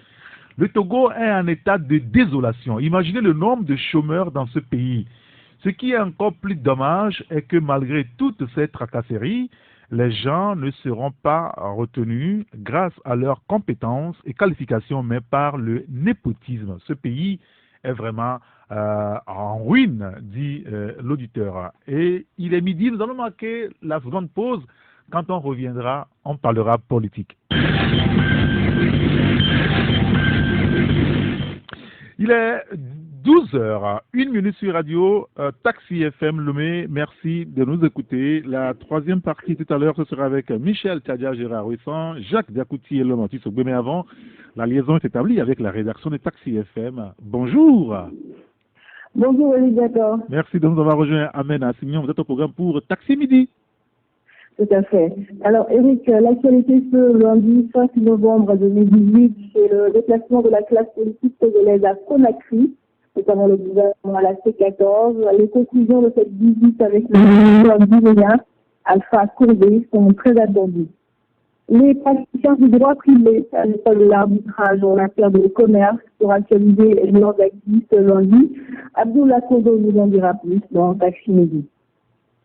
S2: Le Togo est en état de désolation. Imaginez le nombre de chômeurs dans ce pays. Ce qui est encore plus dommage est que malgré toutes ces tracasseries, les gens ne seront pas retenus grâce à leurs compétences et qualifications, mais par le népotisme. Ce pays est vraiment en ruine, dit l'auditeur. Et il est midi, nous allons marquer la seconde pause. Quand on reviendra, on parlera politique. Il est 12h, 1 minute sur radio, Taxi FM Lomé, merci de nous écouter. La troisième partie tout à l'heure, ce sera avec Michel Tchadia, Gérard Ruissan, Jacques Diakouti et Lomantis Ogbe. Mais avant, la liaison est établie avec la rédaction de Taxi FM. Bonjour.
S8: Bonjour, Olivier.
S2: Merci de nous avoir rejoint. Amen Assignon, vous êtes au programme pour Taxi Midi.
S8: Tout à fait. Alors, Eric, l'actualité ce lundi 5 novembre 2018, c'est le déplacement de la classe politique togolaise à Conakry, notamment le gouvernement à la C14. Les conclusions de cette visite avec le ministre guinéen, Alpha Courbet, sont très attendues. Les praticiens du droit privé à l'école de l'arbitrage en matière de commerce pour actualiser leurs actifs ce lundi. Abdoulaye Kodo nous en dira plus dans Taxi Midi.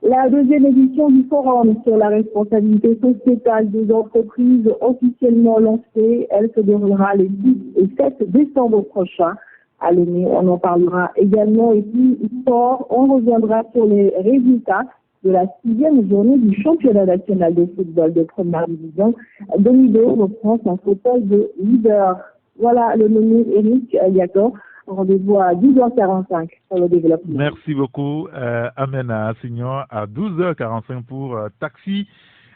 S8: La deuxième édition du forum sur la responsabilité sociétale des entreprises officiellement lancée, elle se déroulera les 10 et 7 décembre prochains à Lomé. On en parlera également et puis sport, on reviendra sur les résultats de la 6e journée du championnat national de football de première division. Denido reprend son fauteuil de leader. Voilà le nommé Eric Yator. Rendez-vous à 12h45 pour le développement.
S2: Merci beaucoup, Amen Assignon, à 12h45 pour Taxi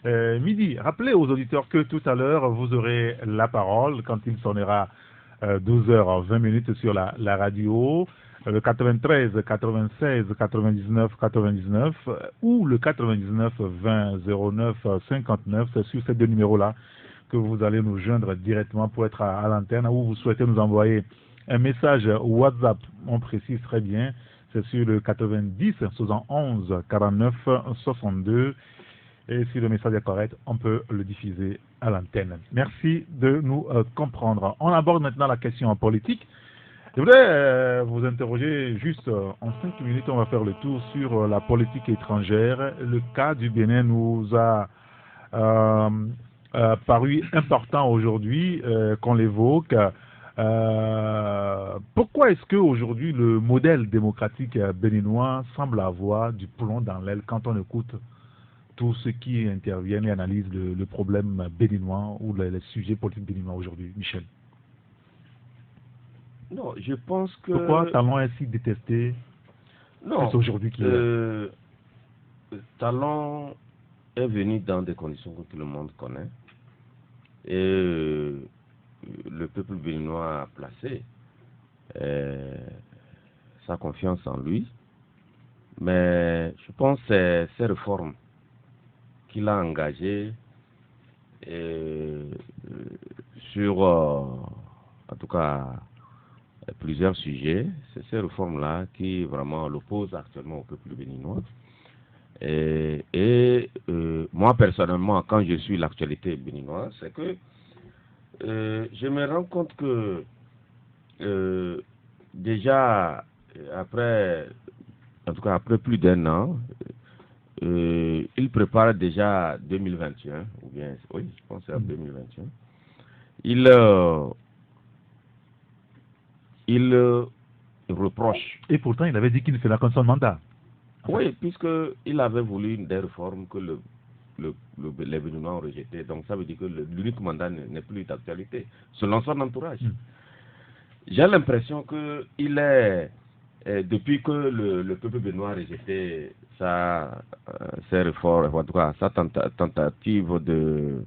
S2: Midi. Rappelez aux auditeurs que tout à l'heure, vous aurez la parole quand il sonnera 12h20 sur la radio, le 93 96 99 99 ou le 99 20 09 59. C'est sur ces deux numéros-là que vous allez nous joindre directement pour être à l'antenne ou vous souhaitez nous envoyer un message WhatsApp, on précise très bien, c'est sur le 90 71 49 62. Et si le message est correct, on peut le diffuser à l'antenne. Merci de nous comprendre. On aborde maintenant la question politique. Je voudrais vous interroger juste en 5 minutes, on va faire le tour sur la politique étrangère. Le cas du Bénin nous a paru important aujourd'hui qu'on l'évoque. Pourquoi est-ce qu'aujourd'hui le modèle démocratique béninois semble avoir du plomb dans l'aile quand on écoute tous ceux qui interviennent et analysent le problème béninois ou les sujets politiques béninois aujourd'hui? Michel.
S4: Non, je pense que...
S2: Pourquoi Talon est si détesté?
S4: Non,
S2: c'est aujourd'hui qu'il
S4: Talon est venu dans des conditions que tout le monde connaît. Et le peuple béninois a placé sa confiance en lui. Mais je pense que ces réformes qu'il a engagées sur, en tout cas, plusieurs sujets, c'est ces réformes-là qui vraiment l'opposent actuellement au peuple béninois. Moi, personnellement, quand je suis l'actualité béninoise, c'est que je me rends compte que déjà, après, en tout cas après plus d'1 an, il prépare déjà 2021, ou bien, oui, je pense que c'est 2021. Il reproche.
S2: Et pourtant, il avait dit qu'il ne fera qu'un seul mandat.
S4: Oui, puisqu'il avait voulu des réformes que les Béninois ont rejetées. Donc ça veut dire que l'unique mandat n'est plus d'actualité, selon son entourage. J'ai l'impression qu'il est, depuis que le peuple béninois a rejeté ses réformes, en tout cas sa tentative de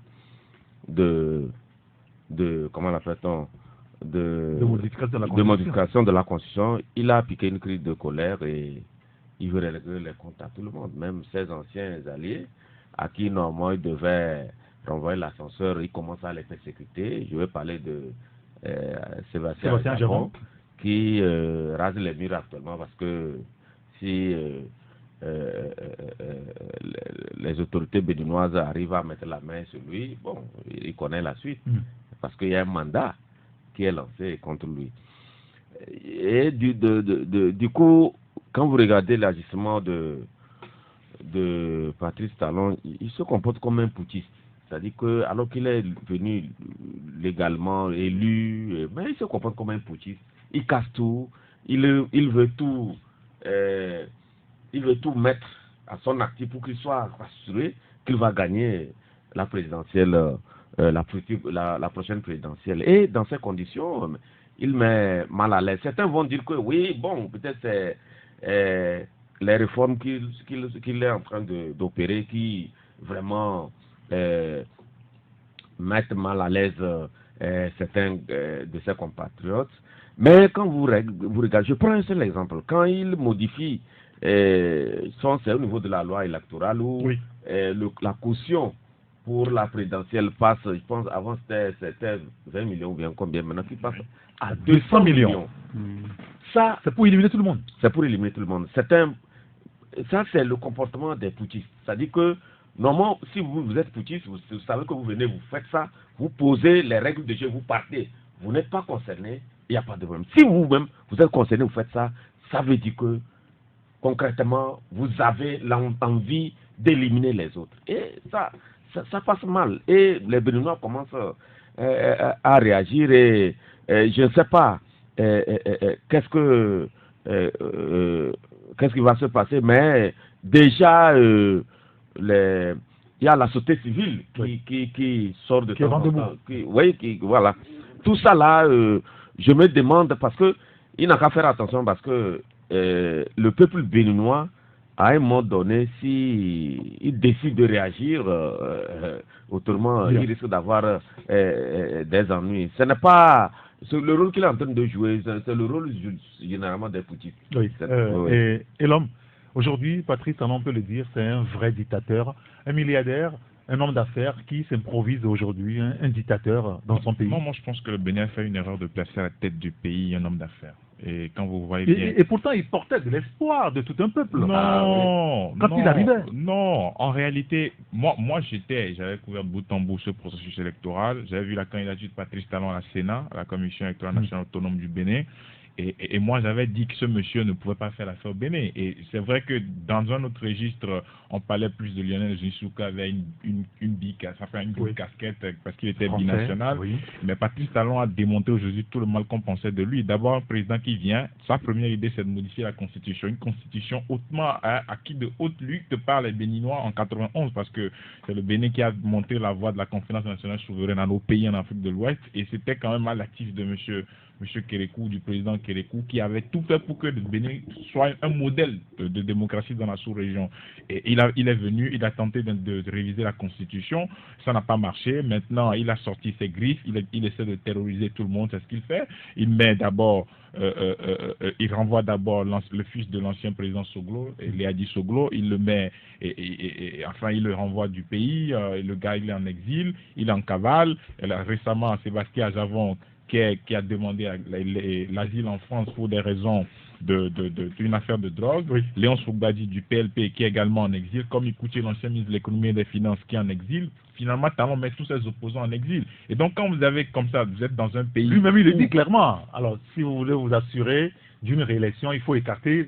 S4: comment l'appelle-t-on, de modification de la Constitution, il a piqué une crise de colère et il veut régler les comptes à tout le monde, même ses anciens alliés, à qui normalement il devait renvoyer l'ascenseur, il commence à les persécuter. Je vais parler de Sébastien Japon, qui rase les murs actuellement parce que si les autorités béninoises arrivent à mettre la main sur lui, bon, il connaît la suite, parce qu'il y a un mandat qui est lancé contre lui. Et du coup, quand vous regardez l'agissement de Patrice Talon, il se comporte comme un putschiste. C'est-à-dire que, alors qu'il est venu légalement élu, mais il se comporte comme un putschiste. Il casse tout, il veut tout mettre à son actif pour qu'il soit rassuré qu'il va gagner la présidentielle, la prochaine présidentielle. Et dans ces conditions, il met mal à l'aise. Certains vont dire que oui, bon, peut-être c'est les réformes qu'il est en train d'opérer qui vraiment mettent mal à l'aise certains de ses compatriotes. Mais quand vous regardez, je prends un seul exemple, quand il modifie c'est au niveau de la loi électorale où la caution pour la présidentielle passe, je pense avant c'était 20 millions ou bien combien, maintenant qui passe à 200 millions. Ça, c'est pour éliminer tout le monde. C'est pour éliminer tout le monde. Ça, c'est le comportement des putschistes. C'est-à-dire que, normalement, si vous êtes putschiste, vous savez que vous venez, vous faites ça, vous posez les règles de jeu, vous partez. Vous n'êtes pas concerné, il n'y a pas de problème. Si vous-même, vous êtes concerné, vous faites ça, ça veut dire que, concrètement, vous avez l'envie d'éliminer les autres. Et ça passe mal. Et les Béninois commencent à réagir et je ne sais pas qu'est-ce qui va se passer, mais déjà il y a la société civile qui sort de temps en temps. Voilà. Tout ça là, je me demande parce que il n'a qu'à faire attention parce que le peuple béninois, à un moment donné, s'il décide de réagir, autrement, il risque d'avoir des ennuis. Ce n'est pas le rôle qu'il est en train de jouer, c'est le rôle généralement des putschistes.
S2: Et l'homme, aujourd'hui, Patrice Talon, on peut le dire, c'est un vrai dictateur, un milliardaire, un homme d'affaires qui s'improvise aujourd'hui, un dictateur dans son pays.
S5: Moi, je pense que le Bénin a fait une erreur de placer à la tête du pays un homme d'affaires. Et quand vous voyez bien...
S2: Et pourtant, il portait de l'espoir de tout un peuple.
S5: Non,
S2: quand il arrivait.
S5: Non, en réalité, moi j'avais couvert de bout en bout ce processus électoral. J'avais vu la candidature de Patrice Talon à la Sénat, à la Commission électorale nationale autonome du Bénin. Et moi, j'avais dit que ce monsieur ne pouvait pas faire l'affaire au Bénin. Et c'est vrai que dans un autre registre, on parlait plus de Lionel Zinsouka avec une casquette parce qu'il était binational. Mais Patrice Talon a démontré aujourd'hui tout le mal qu'on pensait de lui. D'abord, un président qui vient, sa première idée, c'est de modifier la Constitution. Une Constitution hautement acquis de haute lutte par les Béninois en 91, parce que c'est le Bénin qui a montré la voie de la conférence nationale souveraine à nos pays en Afrique de l'Ouest. Et c'était quand même à l'actif de monsieur M. Kérékou, du président Kérékou, qui avait tout fait pour que le Bénin soit un modèle de démocratie dans la sous-région. Et il est venu, il a tenté de réviser la Constitution, ça n'a pas marché. Maintenant, il a sorti ses griffes, il essaie de terroriser tout le monde, c'est ce qu'il fait. Il met d'abord, il renvoie d'abord le fils de l'ancien président Soglo, Léadi Soglo, il le met, enfin il le renvoie du pays, le gars il est en exil, il est en cavale. Récemment, Sébastien Ajavon, qui a demandé l'asile en France pour des raisons d'une affaire de drogue. Oui. Léon Soubadi du PLP qui est également en exil, comme Ikouché, l'ancien ministre de l'économie et des finances qui est en exil. Finalement, Talon met tous ses opposants en exil. Et donc quand vous avez comme ça, vous êtes dans un pays...
S2: Lui-même il le dit clairement. Alors si vous voulez vous assurer d'une réélection, il faut écarter...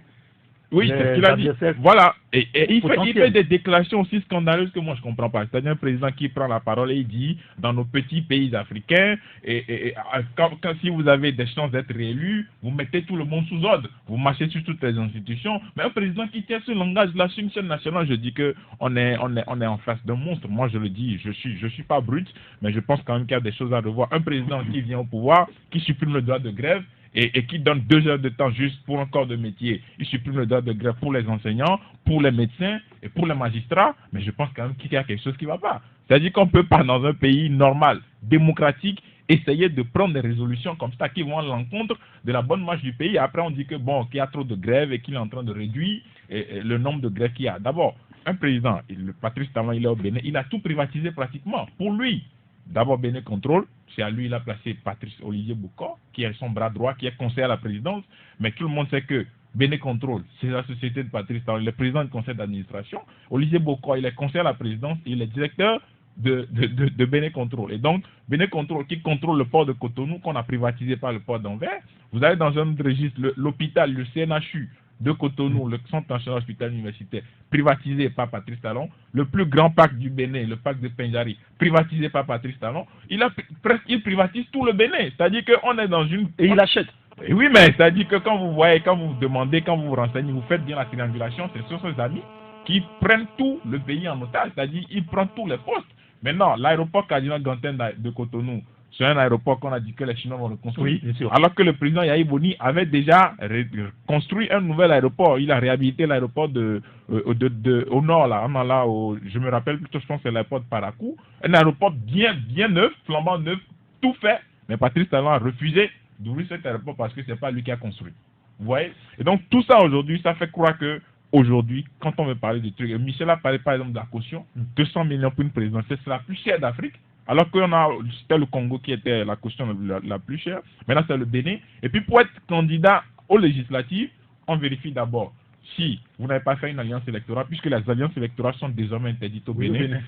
S5: Oui, c'est ce qu'il a dit. Voilà. Et il fait des déclarations aussi scandaleuses que moi je ne comprends pas. C'est-à-dire un président qui prend la parole et il dit dans nos petits pays africains, si vous avez des chances d'être réélu, vous mettez tout le monde sous ordre. Vous marchez sur toutes les institutions. Mais un président qui tient ce langage-là sur une chaîne nationale, je dis qu'on est en face d'un monstre. Moi je le dis, je suis pas brut, mais je pense quand même qu'il y a des choses à revoir. Un président qui vient au pouvoir, qui supprime le droit de grève, et qui donne 2 heures de temps juste pour un corps de métier. Il supprime le droit de grève pour les enseignants, pour les médecins et pour les magistrats, mais je pense quand même qu'il y a quelque chose qui ne va pas. C'est-à-dire qu'on ne peut pas, dans un pays normal, démocratique, essayer de prendre des résolutions comme ça qui vont à l'encontre de la bonne marche du pays. Et après, on dit qu'il y a trop de grèves et qu'il est en train de réduire le nombre de grèves qu'il y a. D'abord, un président, Patrice Talon, il est au Bénin, il a tout privatisé pratiquement pour lui. D'abord, Bénin Contrôle, c'est à lui il a placé Patrice Olivier Boucor, qui est son bras droit, qui est conseiller à la présidence. Mais tout le monde sait que Bénin Contrôle, c'est la société de Patrice Talon, le président du conseil d'administration. Olivier Boucor, il est conseiller à la présidence, il est directeur de Bénin Contrôle. Et donc, Bénin Contrôle qui contrôle le port de Cotonou, qu'on a privatisé par le port d'Anvers. Vous allez dans un autre registre, l'hôpital, le CNHU de Cotonou, le Centre national hospitalier universitaire, privatisé par Patrice Talon, le plus grand parc du Bénin, le parc de Pendjari, privatisé par Patrice Talon, il privatise tout le Bénin. C'est-à-dire qu'on est dans une...
S2: Et il achète.
S5: Et oui, mais c'est-à-dire que quand vous voyez, quand vous demandez, quand vous vous renseignez, vous faites bien la triangulation, c'est sur ses amis qui prennent tout le pays en otage, c'est-à-dire ils prennent tous les postes. Maintenant, l'aéroport Cardinal Gantin de Cotonou, c'est un aéroport qu'on a dit que les Chinois vont reconstruire. Oui, bien sûr. Alors que le président Yahi Boni avait déjà construit un nouvel aéroport. Il a réhabilité l'aéroport au nord, là. Je me rappelle plutôt, je pense que c'est l'aéroport de Parakou. Un aéroport bien neuf, flambant neuf, tout fait. Mais Patrice Talon a refusé d'ouvrir cet aéroport parce que ce n'est pas lui qui a construit. Vous voyez? Et donc tout ça aujourd'hui, ça fait croire que aujourd'hui, quand on veut parler de trucs, Michel a parlé par exemple de la caution, 200 millions pour une présidentielle, c'est la plus chère d'Afrique. Alors c'était le Congo qui était la caution la plus chère. Maintenant, c'est le Bénin. Et puis, pour être candidat aux législatives, on vérifie d'abord si vous n'avez pas fait une alliance électorale, puisque les alliances électorales sont désormais interdites au Bénin.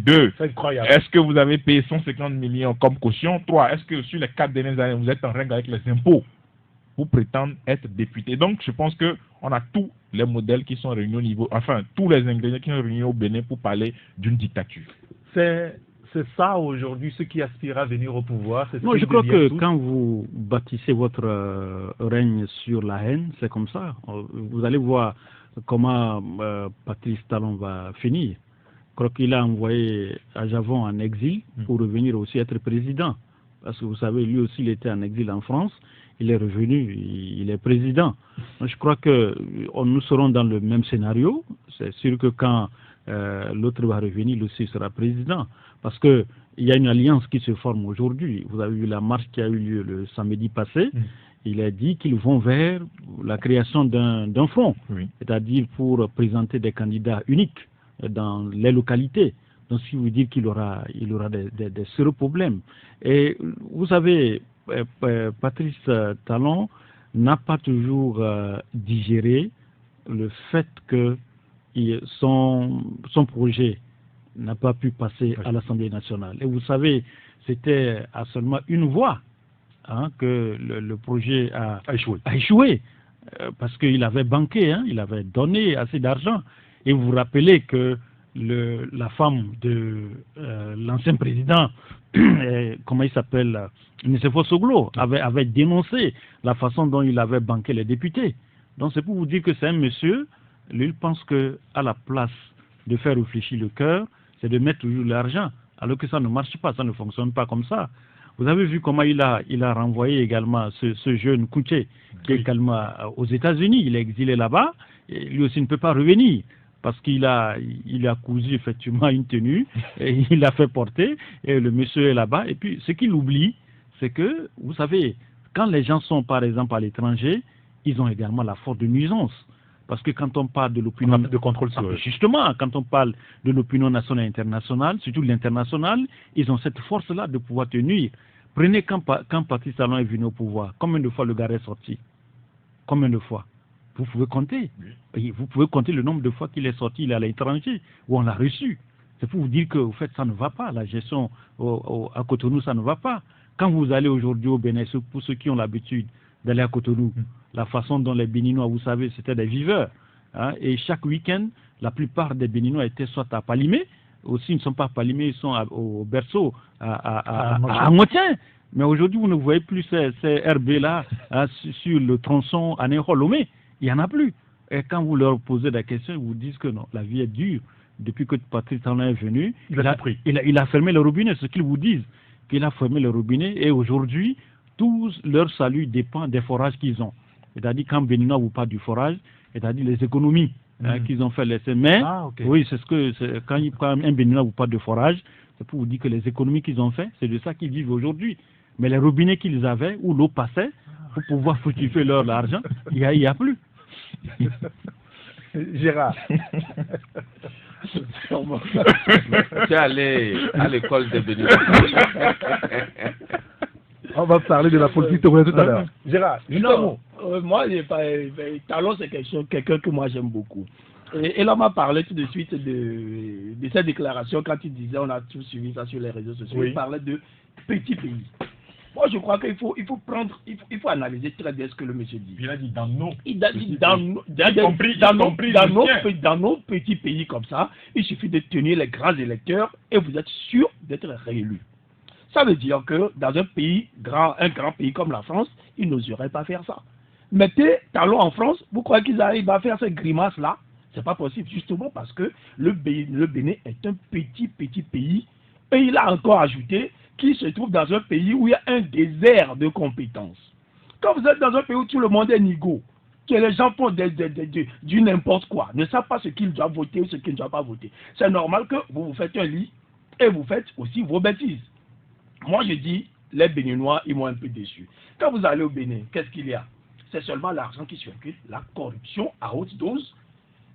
S5: 2, est-ce que vous avez payé 150 millions comme caution? 3, est-ce que sur les 4 dernières années, vous êtes en règle avec les impôts pour prétendre être député? Donc, je pense qu'on a tous les modèles qui sont réunis au niveau, enfin, tous les ingrédients qui sont réunis au Bénin pour parler d'une dictature.
S2: C'est ça aujourd'hui, ceux qui aspirent à venir au pouvoir.
S7: Moi, je crois que quand vous bâtissez votre règne sur la haine, c'est comme ça. Vous allez voir comment Patrice Talon va finir. Je crois qu'il a envoyé Ajavon en exil pour revenir aussi être président. Parce que vous savez, lui aussi, il était en exil en France. Il est revenu, il est président. Je crois que nous serons dans le même scénario. C'est sûr que quand l'autre va revenir, lui aussi sera président. Parce qu'il y a une alliance qui se forme aujourd'hui. Vous avez vu la marche qui a eu lieu le samedi passé. Il a dit qu'ils vont vers la création d'un front, c'est-à-dire pour présenter des candidats uniques dans les localités. Donc, ce qui veut dire qu'il aura des sérieux problèmes. Et vous savez, Patrice Talon n'a pas toujours digéré le fait que son projet n'a pas pu passer à l'Assemblée nationale. Et vous savez, c'était à seulement une voix que le projet a échoué. Parce qu'il avait banqué, il avait donné assez d'argent. Et vous vous rappelez que la femme de l'ancien président, comment il s'appelle, Nicéphore Soglo, avait dénoncé la façon dont il avait banqué les députés. Donc c'est pour vous dire que c'est un monsieur, lui, il pense qu'à la place de faire réfléchir le cœur, c'est de mettre toujours l'argent, alors que ça ne marche pas, ça ne fonctionne pas comme ça. Vous avez vu comment il a renvoyé également ce jeune Kouché, qui est également aux États-Unis. Il est exilé là-bas. Et lui aussi ne peut pas revenir parce qu'il a cousu effectivement une tenue et il l'a fait porter. Et le monsieur est là-bas. Et puis, ce qu'il oublie, c'est que, vous savez, quand les gens sont par exemple à l'étranger, ils ont également la force de nuisance. Parce que quand on parle de l'opinion...
S2: de contrôle sur eux.
S7: Justement, quand on parle de l'opinion nationale et internationale, surtout l'international, ils ont cette force-là de pouvoir te nuire. Prenez quand Patrice Talon est venu au pouvoir, combien de fois le gars est sorti? Combien de fois? Vous pouvez compter. Oui. Vous pouvez compter le nombre de fois qu'il est sorti, il est à l'étranger, où on l'a reçu. C'est pour vous dire que, au fait, ça ne va pas. La gestion à Cotonou, ça ne va pas. Quand vous allez aujourd'hui au Bénin, pour ceux qui ont l'habitude d'aller à Cotonou, la façon dont les Béninois, vous savez, c'était des viveurs. Hein, et chaque week-end, la plupart des Béninois étaient soit à Palimé, aussi ils ne sont pas à Palimé, ils sont au berceau, à Motien. Mais aujourd'hui, vous ne voyez plus ces RB-là sur le tronçon à Ného-Lomé. Il n'y en a plus. Et quand vous leur posez la question, ils vous disent que non, la vie est dure. Depuis que Patrice Talon est venu, il a fermé le robinet, ce qu'ils vous disent, qu'il a fermé le robinet. Et aujourd'hui, tout leur salut dépend des forages qu'ils ont. C'est-à-dire, quand Béninois vous parle du forage, c'est-à-dire les économies qu'ils ont fait laisser. Mais, oui, quand un Béninois vous parle de forage, c'est pour vous dire que les économies qu'ils ont fait, c'est de ça qu'ils vivent aujourd'hui. Mais les robinets qu'ils avaient, où l'eau passait, pour pouvoir fructifier leur argent, il n'y a plus.
S2: Gérard.
S6: Tu es allé à l'école des Béninois.
S2: On va parler de la politique tout à l'heure. Gérard,
S3: non, moi, Talon, c'est quelqu'un que moi j'aime beaucoup. Et là, on m'a parlé tout de suite de cette déclaration quand il disait, on a tous suivi ça sur les réseaux sociaux, il parlait de petits pays. Moi, je crois qu'il faut analyser très bien ce que le monsieur dit.
S5: Il a dit dans nos.
S3: Il a dit dans nos petits pays comme ça, il suffit de tenir les grands électeurs et vous êtes sûr d'être réélu. Ça veut dire que dans un grand pays comme la France, ils n'oseraient pas faire ça. Mettez Talon en France, vous croyez qu'ils arrivent à faire ces grimaces-là? C'est pas possible, justement parce que le Bénin est un petit pays. Et il a encore ajouté qu'il se trouve dans un pays où il y a un désert de compétences. Quand vous êtes dans un pays où tout le monde est nigo, que les gens font du n'importe quoi, ne savent pas ce qu'ils doivent voter ou ce qu'ils ne doivent pas voter, c'est normal que vous vous faites un lit et vous faites aussi vos bêtises. Moi, je dis, les Béninois, ils m'ont un peu déçu. Quand vous allez au Bénin, qu'est-ce qu'il y a? C'est seulement l'argent qui circule, la corruption à haute dose,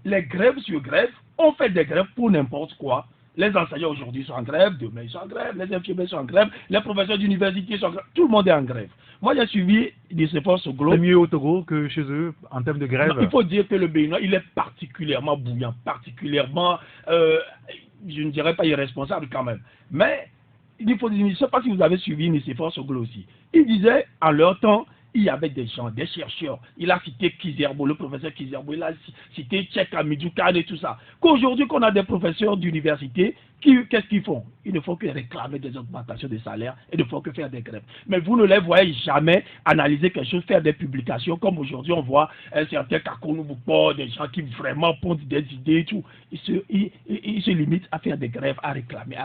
S3: les grèves sur grève. On fait des grèves pour n'importe quoi. Les enseignants aujourd'hui sont en grève, demain ils sont en grève, les infirmiers sont en grève, les professeurs d'université sont en grève, tout le monde est en grève. Moi, j'ai suivi des efforts au Togo.
S2: C'est mieux au Togo que chez eux en termes de grève.
S3: Non, il faut dire que le Bénin, il est particulièrement bouillant, particulièrement, je ne dirais pas irresponsable quand même. Mais il faut dire, je ne sais pas si vous avez suivi Nicéphore Soglo aussi. Il disait, en leur temps, il y avait des gens, des chercheurs. Il a cité Kizerbo, le professeur Kizerbo. Il a cité Tchèque Amidjoukane et tout ça. Qu'aujourd'hui, qu'on a des professeurs d'université, qu'est-ce qu'ils font? Ils ne font que réclamer des augmentations de salaire et ne font que faire des grèves. Mais vous ne les voyez jamais analyser quelque chose, faire des publications. Comme aujourd'hui, on voit un certain Kakonou Boukpo, des gens qui vraiment pondent des idées et tout. Ils se limitent à faire des grèves, à réclamer.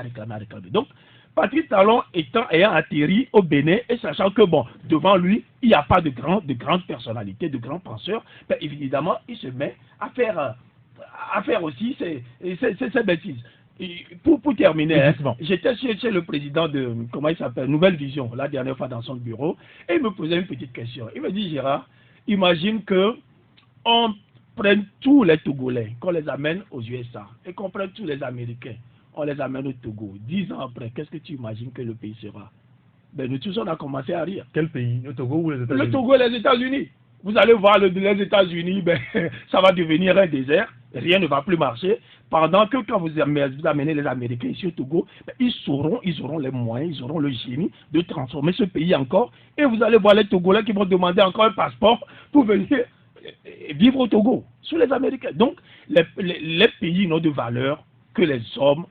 S3: Donc, Patrice Talon ayant atterri au Bénin et sachant que, bon, devant lui, il n'y a pas de grandes personnalités, de grands penseurs, ben, évidemment, il se met à faire aussi ces bêtises. Et pour terminer, j'étais chez le président de, comment il s'appelle, Nouvelle Vision, la dernière fois dans son bureau, et il me posait une petite question. Il me dit, Gérard, imagine qu'on prenne tous les Togolais, qu'on les amène aux USA, et qu'on prenne tous les Américains, on les amène au Togo. 10 ans après, qu'est-ce que tu imagines que le pays sera? Ben, nous tous, on a commencé à rire.
S2: Quel pays? Le Togo ou les États-Unis?
S3: Le Togo et les États-Unis. Vous allez voir les États-Unis, ben, ça va devenir un désert. Rien ne va plus marcher. Pendant que quand vous amenez les Américains ici au Togo, ben, ils auront les moyens, ils auront le génie de transformer ce pays encore. Et vous allez voir les Togolais qui vont demander encore un passeport pour venir vivre au Togo, sous les Américains. Donc, les pays n'ont de valeur que les hommes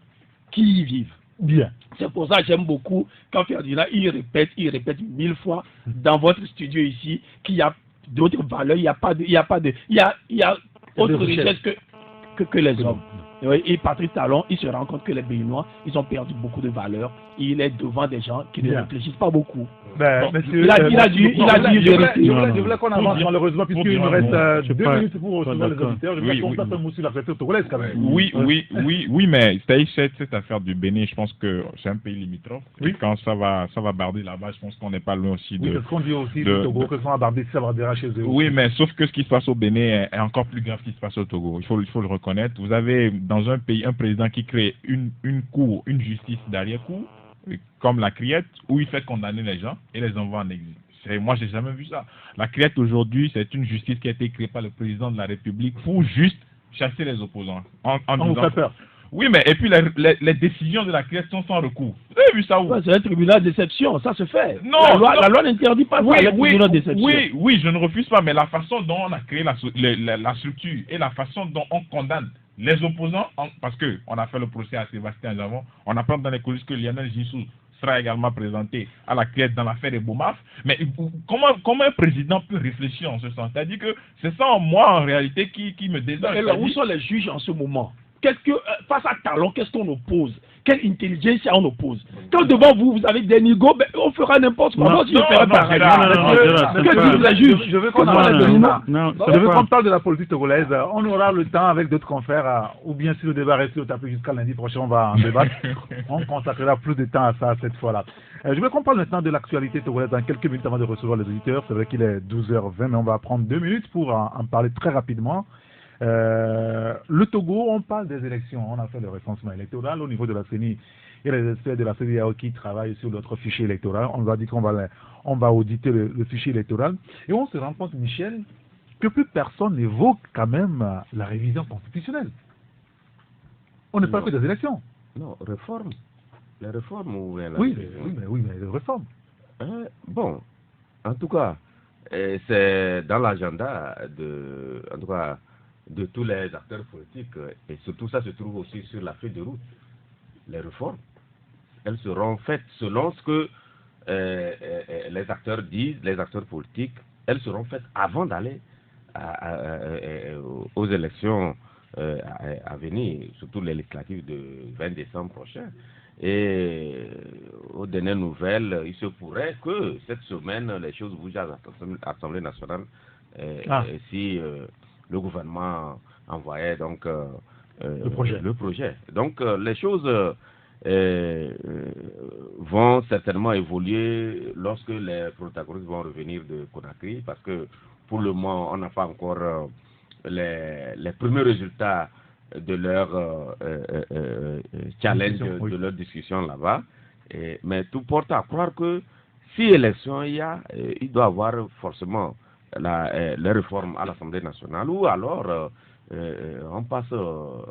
S3: qui y vivent.
S2: Bien.
S3: C'est pour ça que j'aime beaucoup quand Ferdinand, il répète 1000 fois dans votre studio ici qu'il y a d'autres valeurs, il y a autre richesse que les hommes. Et Patrice Talon, il se rend compte que les Béninois, ils ont perdu beaucoup de valeur. Il est devant des gens qui ne réfléchissent pas beaucoup.
S2: Ben, monsieur,
S3: il a dit
S2: je voulais qu'on avance malheureusement, puisqu'il nous reste 2 minutes pour recevoir les auditeurs. Je voulais qu'on fasse un mot sur la question togolaise quand même.
S5: Oui, mais cette affaire du Bénin, je pense que c'est un pays limitrophe. Oui. Quand ça va barder là-bas, je pense qu'on n'est pas loin aussi de...
S2: Oui, c'est ce qu'on dit aussi du Togo, que ça va barder, ça bardera chez eux.
S5: Oui, mais sauf que ce qui se passe au Bénin est encore plus grave que ce qui se passe au Togo. Il faut le reconnaître. Vous avez dans un pays un président qui crée une cour, une justice d'arrière-cour, comme la Criette, où il fait condamner les gens et les envoie en exil. Moi, j'ai jamais vu ça. La Criette aujourd'hui, c'est une justice qui a été créée par le président de la République pour juste chasser les opposants.
S2: On vous fait peur.
S5: Oui, mais et puis les décisions de la Criette sont sans recours. Vous avez vu ça où?
S3: C'est un tribunal d'exception, ça se fait.
S5: Non,
S3: la loi n'interdit pas ça, le tribunal d'exception.
S5: Oui, je ne refuse pas, mais la façon dont on a créé la structure et la façon dont on condamne les opposants, parce qu'on a fait le procès à Sébastien Javon, on apprend dans les coulisses que Lionel Jinsou sera également présenté à la Criette dans l'affaire des Boumaf. Mais comment un président peut réfléchir en ce sens? C'est-à-dire que c'est ça, moi, en réalité, qui me désole.
S3: Et là, où sont les juges en ce moment? Face à Talon, qu'est-ce qu'on oppose? Quelle intelligence on oppose? Quand devant vous avez des négos, on fera n'importe quoi. Moi aussi, je ferai pareil.
S2: Je veux qu'on parle de la politique togolaise. On aura le temps avec d'autres confrères, ou bien si le débat reste au tapis jusqu'à lundi prochain, on va en débattre. On consacrera plus de temps à ça cette fois-là. Je veux qu'on parle maintenant de l'actualité togolaise dans quelques minutes avant de recevoir les auditeurs. C'est vrai qu'il est 12h20, mais on va prendre 2 minutes pour en parler très rapidement. Le Togo, on parle des élections, on a fait le recensement électoral au niveau de la CENI. Il y a les experts de la CEDEAO qui travaillent sur notre fichier électoral. On nous a dit qu'on va auditer le fichier électoral. Et on se rend compte, Michel, que plus personne n'évoque quand même la révision constitutionnelle. On ne parle que des élections.
S4: Non, réforme. Les réformes ou bien
S2: oui, mais les réformes.
S4: Bon, en tout cas, c'est dans l'agenda en tout cas, de tous les acteurs politiques, et surtout ça se trouve aussi sur la feuille de route. Les réformes, elles seront faites selon ce que les acteurs disent, les acteurs politiques, elles seront faites avant d'aller aux élections à venir, surtout les législatives de 20 décembre prochain. Et aux dernières nouvelles, il se pourrait que cette semaine, les choses bougent à l'Assemblée nationale si le gouvernement envoyait donc le projet. Donc les choses vont certainement évoluer lorsque les protagonistes vont revenir de Conakry, parce que pour le moment, on n'a pas encore les premiers résultats de leur challenge, de leur discussion là-bas. Mais tout porte à croire que si élection il y a, il doit y avoir forcément les réformes à l'Assemblée nationale, ou alors on passe au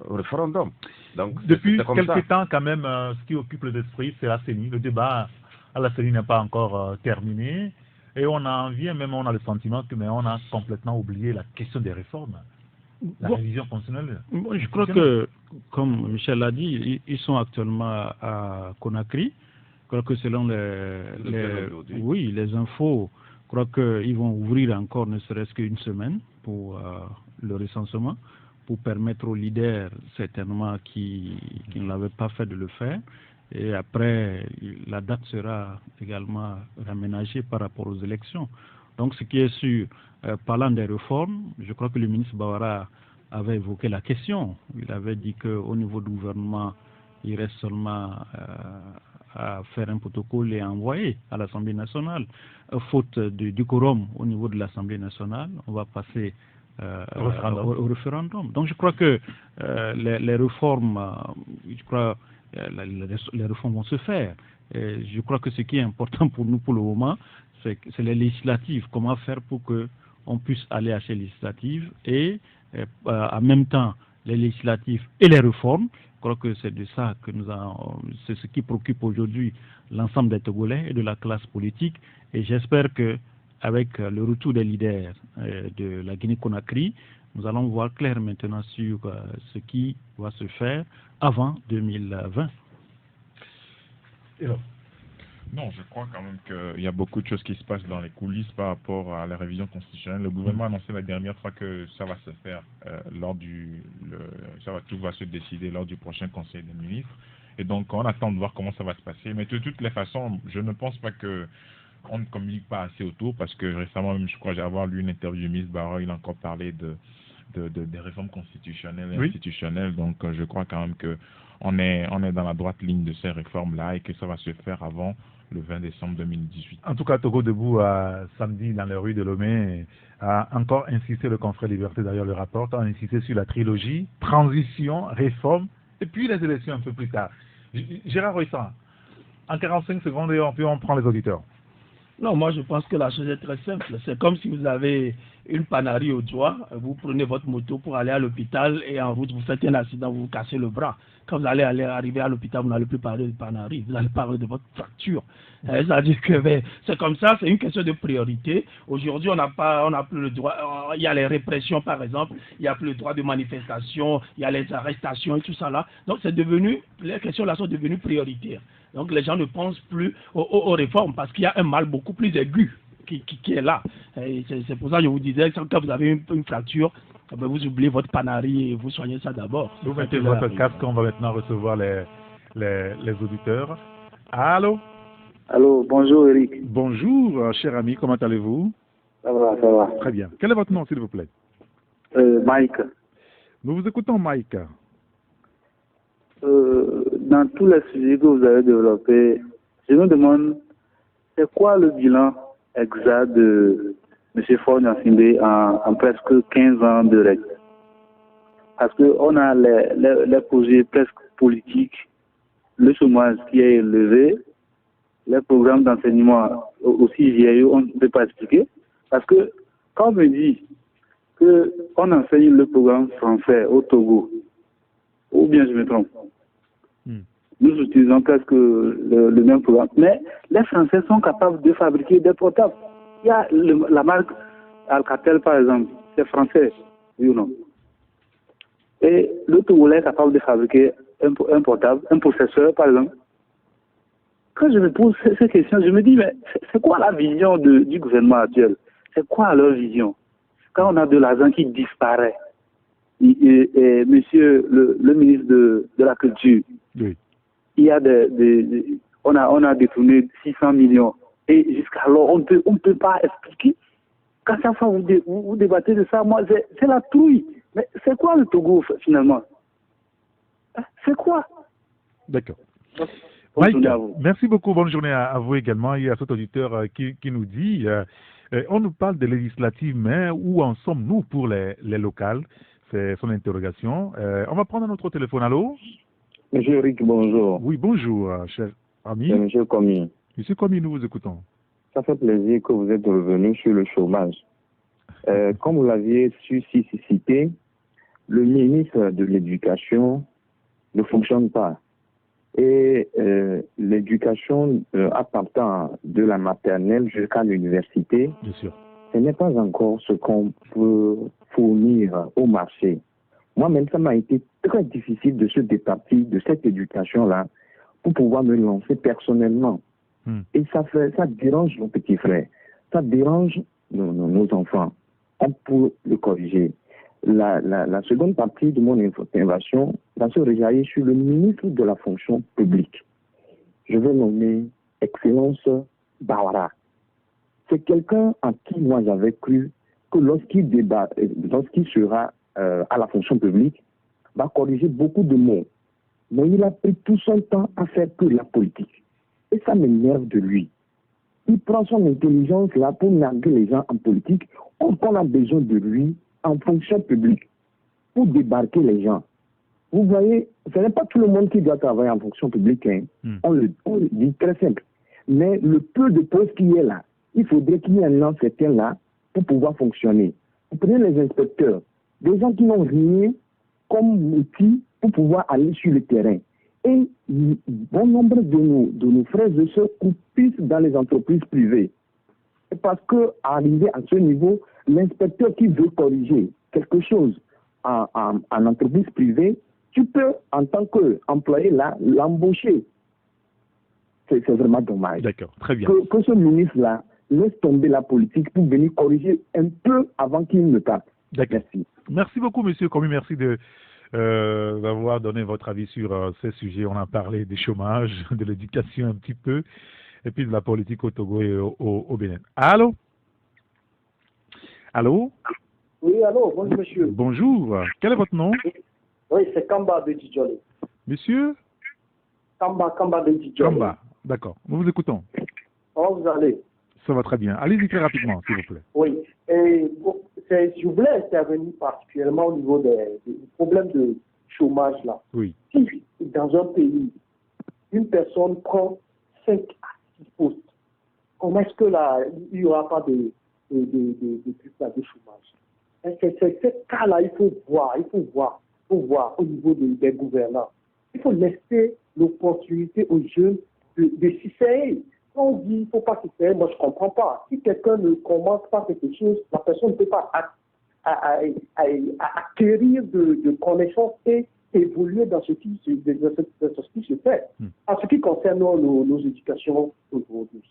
S4: référendum. Donc,
S2: depuis quelques temps, quand même, ce qui occupe les esprits, c'est la CENI. Le débat à la CENI n'est pas encore terminé. Et on a envie, même on a le sentiment que on a complètement oublié la question des réformes. La révision constitutionnelle.
S7: Je crois que, comme Michel l'a dit, ils sont actuellement à Conakry. Je crois que selon les infos, je crois qu'ils vont ouvrir encore ne serait-ce qu'une semaine pour le recensement, pour permettre aux leaders, certainement, qui ne l'avaient pas fait, de le faire. Et après, la date sera également raménagée par rapport aux élections. Donc, ce qui est sûr, parlant des réformes, je crois que le ministre Bawara avait évoqué la question. Il avait dit qu'au niveau du gouvernement, il reste seulement à faire un protocole et à envoyer à l'Assemblée nationale. Faute du quorum au niveau de l'Assemblée nationale, on va passer au référendum. Donc, je crois que les réformes, les réformes vont se faire. Et je crois que ce qui est important pour nous pour le moment, c'est les législatives. Comment faire pour qu'on puisse aller à ces législatives et en même temps les législatives et les réformes. Je crois que c'est de ça que c'est ce qui préoccupe aujourd'hui l'ensemble des Togolais et de la classe politique. Et j'espère que avec le retour des leaders de la Guinée-Conakry, nous allons voir clair maintenant sur ce qui va se faire avant 2020.
S5: Non, je crois quand même qu'il y a beaucoup de choses qui se passent dans les coulisses par rapport à la révision constitutionnelle. Le gouvernement a annoncé la dernière fois que ça va se faire tout va se décider lors du prochain Conseil des ministres. Et donc, on attend de voir comment ça va se passer. Mais de toutes les façons, je ne pense pas qu'on ne communique pas assez autour, parce que récemment, même, je crois avoir lu une interview du ministre Barrot, il a encore parlé des réformes constitutionnelles et institutionnelles. Donc, je crois quand même qu'on est dans la droite ligne de ces réformes-là et que ça va se faire avant le 20 décembre 2018.
S2: En tout cas, Togo Debout, samedi, dans les rues de Lomé, a encore insisté, le confrère Liberté, d'ailleurs le rapport, a insisté sur la trilogie, transition, réforme, et puis les élections un peu plus tard. Gérard Royssan, en 45 secondes, et puis on prend les auditeurs.
S3: Non, moi je pense que la chose est très simple. C'est comme si vous avez une panarie au doigt, vous prenez votre moto pour aller à l'hôpital et en route vous faites un accident, vous vous cassez le bras. Quand vous allez arriver à l'hôpital, vous n'allez plus parler de panarie, vous allez parler de votre fracture. C'est-à-dire que c'est comme ça, c'est une question de priorité. Aujourd'hui, on n'a plus le droit, il y a les répressions par exemple, il n'y a plus le droit de manifestation, il y a les arrestations et tout ça là. Donc les questions là sont devenues prioritaires. Donc les gens ne pensent plus aux réformes parce qu'il y a un mal beaucoup plus aigu qui est là. C'est pour ça que je vous disais, quand vous avez une fracture, vous oubliez votre panarie et vous soignez ça d'abord.
S2: Vous mettez votre casque, on va maintenant recevoir les auditeurs. Allô?
S9: Allô, bonjour Eric.
S2: Bonjour, cher ami, comment allez-vous?
S9: Ça va, ça va.
S2: Très bien. Quel est votre nom, s'il vous plaît?
S9: Mike.
S2: Nous vous écoutons, Mike.
S9: Dans tous les sujets que vous avez développés, je me demande, c'est quoi le bilan exact de M. Faure-Gnassingbé en presque 15 ans de règne? Parce qu'on a les projets presque politiques, le chômage qui est élevé, les programmes d'enseignement aussi vieillots, on ne peut pas expliquer. Parce que quand on me dit qu'on enseigne le programme français au Togo, ou bien je me trompe, nous utilisons presque le même programme. Mais les Français sont capables de fabriquer des portables. Il y a la marque Alcatel, par exemple, c'est français, oui ou non? Et le Togolais est capable de fabriquer un portable, un processeur, par exemple. Quand je me pose ces questions, je me dis, mais c'est quoi la vision du gouvernement actuel? C'est quoi leur vision? Quand on a de l'argent qui disparaît, et monsieur le ministre de la Culture,
S2: oui.
S9: Il y a on a détourné 600 millions. Et jusqu'alors, on ne peut pas expliquer. Quand chaque fois vous débattez de ça, moi, c'est la trouille. Mais c'est quoi le Togo, finalement? C'est quoi?
S2: D'accord. Mike, merci beaucoup. Bonne journée à vous également et à cet auditeur qui nous dit, on nous parle des législatives, mais où en sommes-nous pour les locales? C'est son interrogation. On va prendre un autre téléphone. Allô?
S10: Monsieur Eric, bonjour.
S2: Oui, bonjour, cher ami.
S10: C'est Monsieur Commis.
S2: Monsieur Commis, nous vous écoutons.
S10: Ça fait plaisir que vous êtes revenu sur le chômage. Comme vous l'aviez cité, le ministre de l'Éducation ne fonctionne pas. Et l'éducation à partir de la maternelle jusqu'à l'université,
S2: bien sûr,
S10: ce n'est pas encore ce qu'on peut fournir au marché. Moi-même, ça m'a été très difficile de se départir de cette éducation-là pour pouvoir me lancer personnellement. Et ça dérange nos petits frères, ça dérange nos enfants. On peut le corriger. La seconde partie de mon intervention va se réjaillir sur le ministre de la fonction publique. Je vais nommer Excellence Bawara. C'est quelqu'un en qui moi j'avais cru que lorsqu'il sera à la fonction publique, va corriger beaucoup de mots. Mais il a pris tout son temps à faire que la politique. Et ça m'énerve de lui. Il prend son intelligence là pour narguer les gens en politique. On a besoin de lui en fonction publique pour débarquer les gens. Vous voyez, ce n'est pas tout le monde qui doit travailler en fonction publique. Hein. On le dit très simple. Mais le peu de postes qui est là, il faudrait qu'il y ait un entretien là pour pouvoir fonctionner. Vous prenez les inspecteurs, des gens qui n'ont rien comme outil pour pouvoir aller sur le terrain. Et bon nombre de nos frères et sœurs coupissent dans les entreprises privées. Parce que arrivé à ce niveau, l'inspecteur qui veut corriger quelque chose en entreprise privée, tu peux, en tant qu'employé là, l'embaucher. c'est vraiment dommage.
S2: D'accord, très bien.
S10: Que ce ministre-là laisse tomber la politique pour venir corriger un peu avant qu'il ne tape.
S2: D'accord. Merci beaucoup, monsieur Commis. Merci d'avoir donné votre avis sur ces sujets. On a parlé du chômage, de l'éducation un petit peu, et puis de la politique au Togo et au Bénin. Allô? Allô?
S11: Oui, allô, bonjour monsieur.
S2: Bonjour. Quel est votre nom?
S11: Oui, c'est Kamba de Djidjoli.
S2: Monsieur?
S11: Kamba de Djidjoli.
S2: Kamba, d'accord. Nous vous écoutons.
S11: Comment vous allez?
S2: Ça va très bien. Allez-y très rapidement, s'il vous plaît.
S11: Oui. Et bon, je voulais intervenir particulièrement au niveau des problèmes de chômage là.
S2: Oui.
S11: Si dans un pays, une personne prend 5 à 6 postes, comment est-ce que là, il n'y aura pas de chômage? Ces cas-là, il faut voir au niveau des gouvernants. Il faut laisser l'opportunité aux jeunes de s'essayer. Quand on dit qu'il ne faut pas s'essayer, moi je ne comprends pas. Si quelqu'un ne commence pas quelque chose, la personne ne peut pas acquérir de connaissances et évoluer dans ce qui se fait. En ce qui concerne nos éducations aujourd'hui.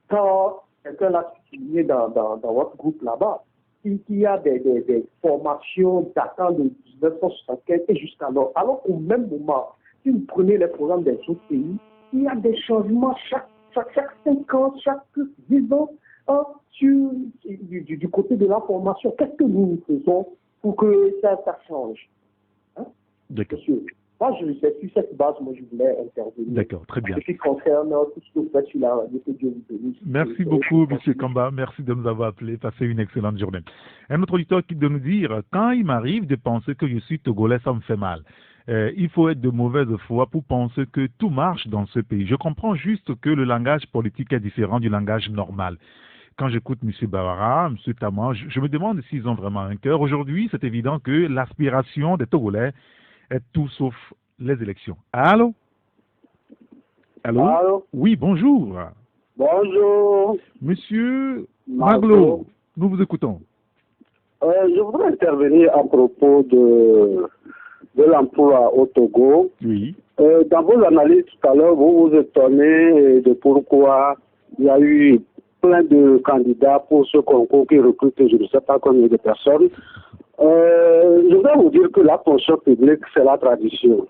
S11: Quand quelqu'un l'a souligné dans votre groupe là-bas, il y a des formations datant de 1975 et jusqu'alors. Alors qu'au même moment, si vous prenez les programmes des autres pays, il y a des changements chaque 5 ans, chaque 10 ans du côté de la formation. Qu'est-ce que nous faisons pour que ça change?
S2: D'accord.
S11: Moi, c'est sur cette base, moi, je voulais intervenir.
S2: D'accord, très bien.
S11: Ce qui concerne tout ce que vous faites sur la radio, que Dieu vous bénisse.
S2: Merci beaucoup, M. Kamba. Merci de nous avoir appelés. Passez une excellente journée. Un autre auditeur qui de nous dire, quand il m'arrive de penser que je suis togolais, ça me fait mal. Il faut être de mauvaise foi pour penser que tout marche dans ce pays. Je comprends juste que le langage politique est différent du langage normal. Quand j'écoute M. Bawara, M. Tama, je me demande s'ils ont vraiment un cœur. Aujourd'hui, c'est évident que l'aspiration des Togolais est tout sauf les élections. Allô? Allô? Oui, bonjour.
S12: Bonjour.
S2: Monsieur Maglo, nous vous écoutons.
S12: Je voudrais intervenir à propos de l'emploi au Togo.
S2: Oui.
S12: Dans vos analyses tout à l'heure, vous vous étonnez de pourquoi il y a eu plein de candidats pour ce concours qui recrute je ne sais pas combien de personnes. Je voudrais vous dire que la fonction publique, c'est la tradition.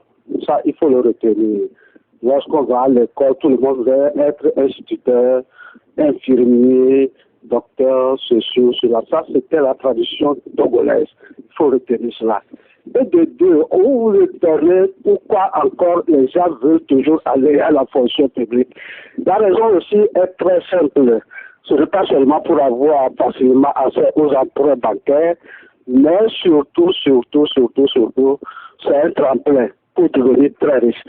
S12: Ça, il faut le retenir. Lorsqu'on va à l'école, tout le monde veut être instituteur, infirmier, docteur, cela. Ça, c'était la tradition togolaise. Il faut retenir cela. Et de deux, vous vous étonnez pourquoi encore les gens veulent toujours aller à la fonction publique. La raison aussi est très simple. Ce n'est pas seulement pour avoir facilement accès aux emprunts bancaires, mais surtout, c'est un tremplin pour devenir très riche.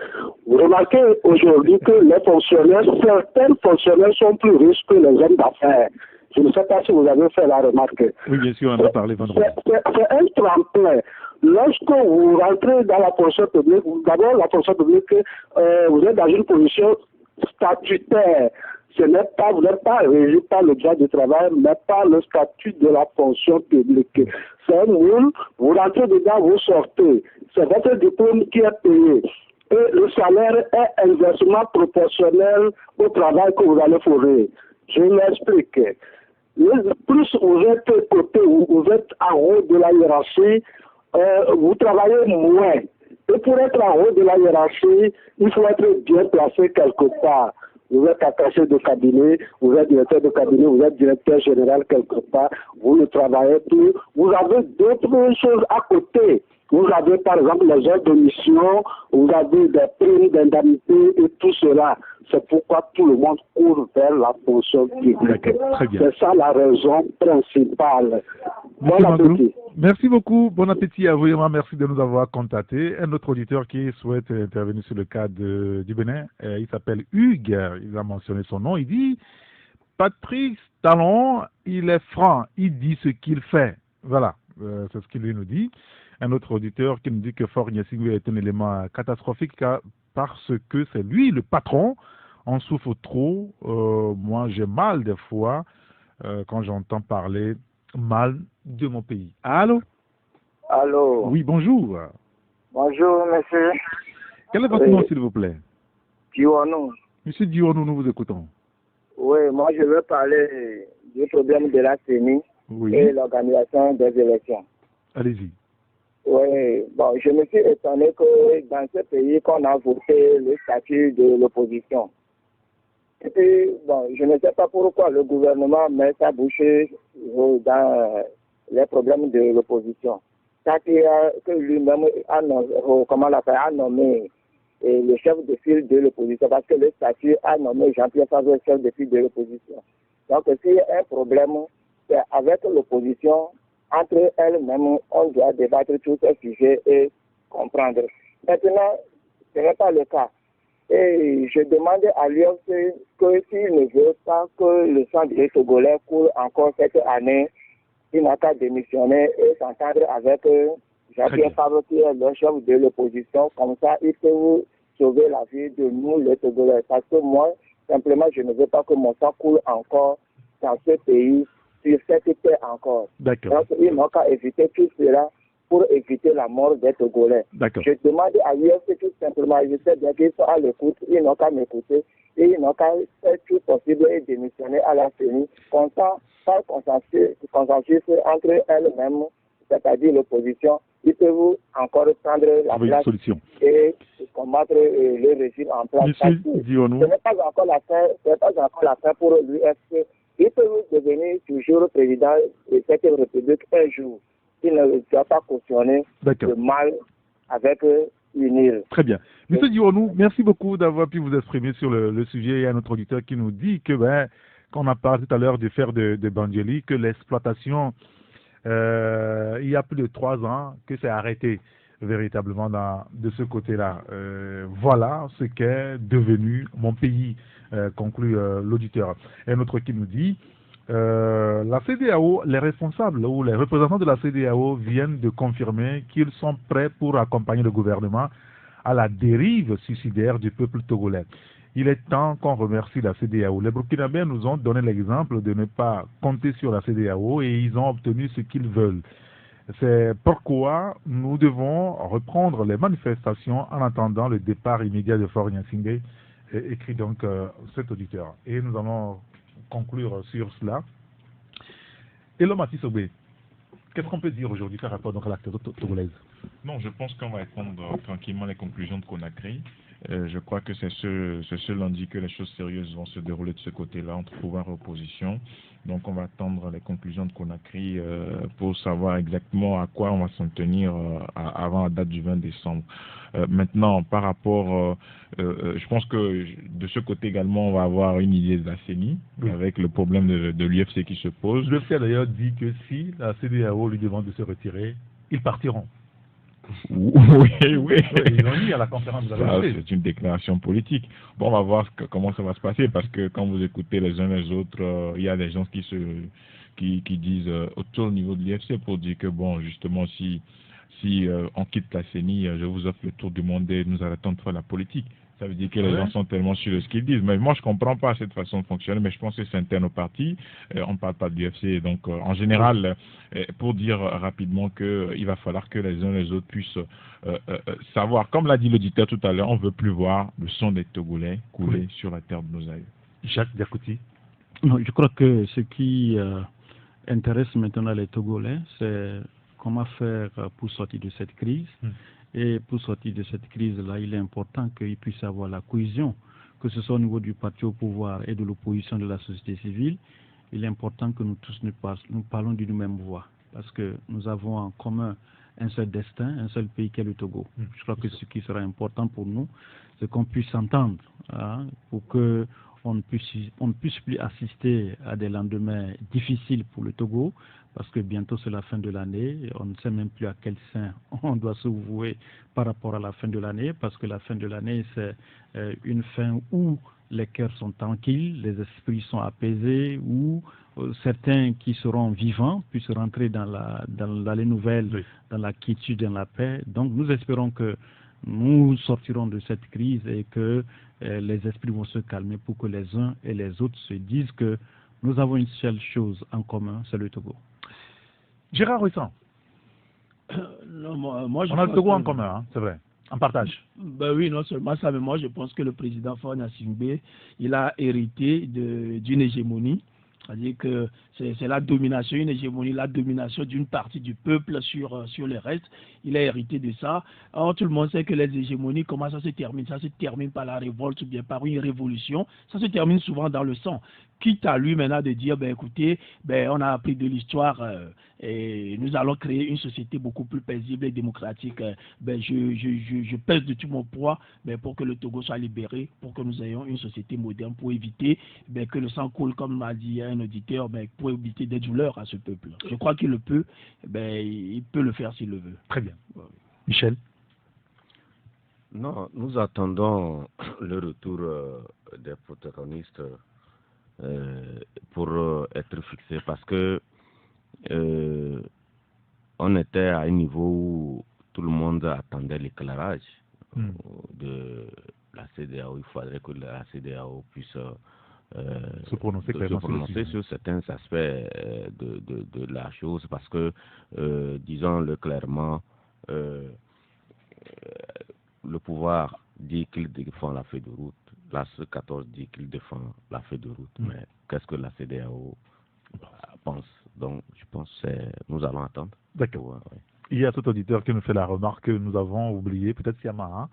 S12: Vous remarquez aujourd'hui que certains fonctionnaires sont plus riches que les hommes d'affaires. Je ne sais pas si vous avez fait la remarque.
S2: Oui, bien sûr, on en a parlé vendredi.
S12: C'est un tremplin. Lorsque vous rentrez dans la fonction publique, d'abord la fonction publique, vous êtes dans une position statutaire. Vous n'êtes pas régi par le droit du travail, mais par le statut de la fonction publique. C'est un moule, vous rentrez dedans, vous sortez. C'est votre diplôme qui est payé. Et le salaire est inversement proportionnel au travail que vous allez fournir. Je l'explique. Plus vous êtes côté, vous êtes en haut de la hiérarchie, vous travaillez moins. Et pour être en haut de la hiérarchie, il faut être bien placé quelque part. Vous êtes attaché de cabinet, vous êtes directeur de cabinet, vous êtes directeur général quelque part, vous ne travaillez plus. Vous avez d'autres choses à côté. Vous avez par exemple les heures de mission, vous avez des primes d'indemnité et tout cela. C'est pourquoi tout le monde court vers la fonction publique. C'est ça la raison principale. Bon appétit.
S2: Merci beaucoup. Bon appétit à vous. Merci de nous avoir contactés. Un autre auditeur qui souhaite intervenir sur le cas du Bénin, il s'appelle Hugues. Il a mentionné son nom. Il dit Patrice Talon, il est franc. Il dit ce qu'il fait. Voilà. C'est ce qu'il lui nous dit. Un autre auditeur qui nous dit que Fort Gnassingbé est un élément catastrophique parce que c'est lui le patron. On souffre trop. Moi, j'ai mal des fois quand j'entends parler mal de mon pays. Allô?
S13: Allô?
S2: Oui, bonjour.
S13: Bonjour, monsieur.
S2: Quel est votre nom, s'il vous plaît?
S13: Kiwanou.
S2: Monsieur Dion, nous vous écoutons.
S13: Oui, moi je veux parler du problème de la CENI et l'organisation des élections.
S2: Allez-y.
S13: Oui, bon, je me suis étonné que dans ce pays qu'on a voté le statut de l'opposition. Et puis, bon, je ne sais pas pourquoi le gouvernement met sa bouche dans les problèmes de l'opposition. Que lui-même a nommé le chef de file de l'opposition, parce que le statut a nommé Jean-Pierre Favre chef de file de l'opposition. Donc, s'il y a un problème, c'est avec l'opposition, entre elles-mêmes, on doit débattre tous ces sujets et comprendre. Maintenant, ce n'est pas le cas. Et je demandais à l'UFC que s'il ne veut pas que le sang des Togolais coule encore cette année, il n'a qu'à démissionner et s'entendre avec Jean-Pierre Favre qui est le chef de l'opposition. Comme ça, il peut vous sauver la vie de nous, les Togolais. Parce que moi, simplement, je ne veux pas que mon sang coule encore dans ce pays, sur cette terre encore.
S2: D'accord.
S13: Donc, il n'a qu'à éviter tout cela pour éviter la mort des Togolais. Je demande à l'UFC tout simplement, je sais bien qu'ils sont à l'écoute, ils n'ont qu'à m'écouter et ils n'ont qu'à faire tout possible et démissionner à la CENI. Comme ça, par consensus entre elles-mêmes, c'est-à-dire l'opposition, ils peuvent encore prendre la place et combattre le régime en place. Ce n'est pas encore la fin pour l'UFC. Ils peuvent devenir toujours président de cette République un jour. Il ne doit pas cautionner le mal avec l'UNIL.
S2: Très bien. Monsieur Dionou, merci beaucoup d'avoir pu vous exprimer sur le sujet. Il y a un autre auditeur qui nous dit que, qu'on a parlé tout à l'heure de faire de Bangeli, que l'exploitation, il y a plus de 3 ans, que c'est arrêté véritablement de ce côté-là. Voilà ce qu'est devenu mon pays, conclut l'auditeur. Et un autre qui nous dit, la CEDEAO, les responsables ou les représentants de la CEDEAO viennent de confirmer qu'ils sont prêts pour accompagner le gouvernement à la dérive suicidaire du peuple togolais. Il est temps qu'on remercie la CEDEAO. Les Burkinabés nous ont donné l'exemple de ne pas compter sur la CEDEAO et ils ont obtenu ce qu'ils veulent. C'est pourquoi nous devons reprendre les manifestations en attendant le départ immédiat de Faure Gnassingbé, écrit donc cet auditeur. Et nous allons conclure sur cela. Et l'homme Sobé, qu'est-ce qu'on peut dire aujourd'hui par rapport donc à l'acte togolaise?
S5: Non, je pense qu'on va attendre tranquillement les conclusions de Conakry. Je crois que c'est ce lundi que les choses sérieuses vont se dérouler de ce côté-là entre pouvoir et opposition. Donc on va attendre les conclusions de Conakry pour savoir exactement à quoi on va s'en tenir avant la date du 20 décembre. Maintenant, par rapport, je pense que de ce côté également, on va avoir une idée de la CENI avec le problème de l'UFC qui se pose.
S2: L'UFC a d'ailleurs dit que si la CEDEAO lui demande de se retirer, ils partiront.
S5: Oui.
S2: Ils ont dit à la conférence de la
S5: RDC. C'est une déclaration politique. Bon, on va voir comment ça va se passer parce que quand vous écoutez les uns les autres, il y a des gens qui disent autour au niveau de l'UFC pour dire que bon, justement, si on quitte la CENI, je vous offre le tour du monde et nous arrêtons de faire la politique. Ça veut dire que les gens sont tellement sûrs de ce qu'ils disent. Mais moi, je ne comprends pas cette façon de fonctionner, mais je pense que c'est interne au parti. On ne parle pas de l'UFC. Donc, en général, pour dire rapidement qu'il va falloir que les uns et les autres puissent savoir, comme l'a dit l'auditeur tout à l'heure, on ne veut plus voir le sang des Togolais couler sur la terre de nos aïeux.
S2: Jacques Diakouti.
S7: Non, je crois que ce qui intéresse maintenant les Togolais, c'est comment faire pour sortir de cette crise. Et pour sortir de cette crise-là, il est important qu'il puisse avoir la cohésion, que ce soit au niveau du parti au pouvoir et de l'opposition de la société civile. Il est important que nous tous nous parlons d'une même voix, parce que nous avons en commun un seul destin, un seul pays qui est le Togo. Je crois que ce qui sera important pour nous, c'est qu'on puisse s'entendre, pour que on ne puisse plus assister à des lendemains difficiles pour le Togo, parce que bientôt c'est la fin de l'année, on ne sait même plus à quel sein on doit se vouer par rapport à la fin de l'année, parce que la fin de l'année c'est une fin où les cœurs sont tranquilles, les esprits sont apaisés, où certains qui seront vivants puissent rentrer dans les nouvelles, dans la quiétude, dans la paix. Donc nous espérons que nous sortirons de cette crise et que les esprits vont se calmer pour que les uns et les autres se disent que nous avons une seule chose en commun, c'est le Togo.
S2: Gérard Ruissan.
S3: On
S2: a le Togo en commun, hein, c'est vrai. en partage.
S3: Ben oui, non seulement ça, mais moi je pense que le président Faure Gnassingbé, il a hérité d'une hégémonie. C'est-à-dire que c'est la domination, une hégémonie, la domination d'une partie du peuple sur les restes. Il a hérité de ça. Or, tout le monde sait que les hégémonies, comment ça se termine? Ça se termine par la révolte ou bien par une révolution. Ça se termine souvent dans le sang. Quitte à lui maintenant de dire, écoutez, on a appris de l'histoire et nous allons créer une société beaucoup plus paisible et démocratique. Je pèse de tout mon poids pour que le Togo soit libéré, pour que nous ayons une société moderne, pour éviter que le sang coule, comme m'a dit un auditeur, pour éviter des douleurs à ce peuple. Je crois qu'il le peut, il peut le faire s'il le veut.
S2: Très bien. Michel?
S4: Non, nous attendons le retour des protagonistes pour être fixés parce que on était à un niveau où tout le monde attendait l'éclairage de la CEDEAO. Il faudrait que la CEDEAO puisse
S2: se prononcer
S4: sur certains aspects de la chose parce que, disons-le clairement, le pouvoir dit qu'il défend la feuille de route. L'AS 14 dit qu'il défend la feuille de route. Mais qu'est-ce que la CEDEAO pense? Donc, je pense que nous allons attendre.
S2: D'accord. Il y a tout auditeur qui nous fait la remarque que nous avons oublié, peut-être Siama,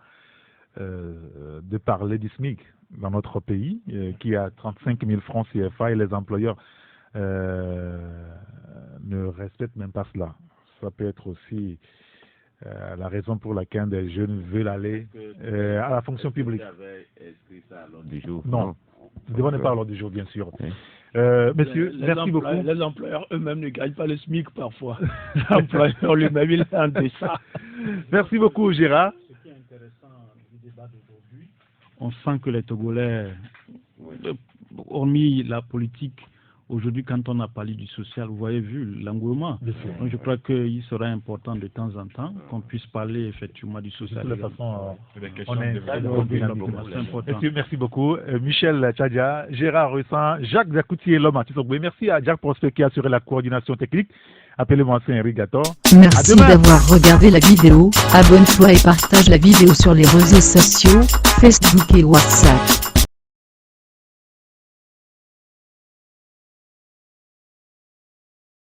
S2: de parler du SMIC dans notre pays, qui a 35 000 francs CFA et les employeurs ne respectent même pas cela. Ça peut être aussi la raison pour laquelle des jeunes veulent aller à la fonction publique. Non, nous devons ne pas à l'ordre du jour, bien sûr. Messieurs, merci beaucoup.
S3: Les employeurs eux-mêmes ne gagnent pas le SMIC parfois. L'employeur lui-même, il est en deçà.
S2: Merci beaucoup, Gérard.
S7: Ce qui est intéressant du débat d'aujourd'hui, on sent que les Togolais, hormis la politique, aujourd'hui, quand on a parlé du social, vous avez vu l'engouement. Donc, je crois qu'il sera important de temps en temps qu'on puisse parler effectivement du social.
S2: De toute façon,
S5: on
S2: est merci beaucoup. Michel Tchadia, Gérard Russan, Jacques Zakoutier, l'homme à Tissogbe. Merci à Jacques Prosper qui a assuré la coordination technique. Appelez-moi Saint-Henri Gator.
S1: Merci d'avoir regardé la vidéo. Abonne-toi et partage la vidéo sur les réseaux sociaux, Facebook et WhatsApp.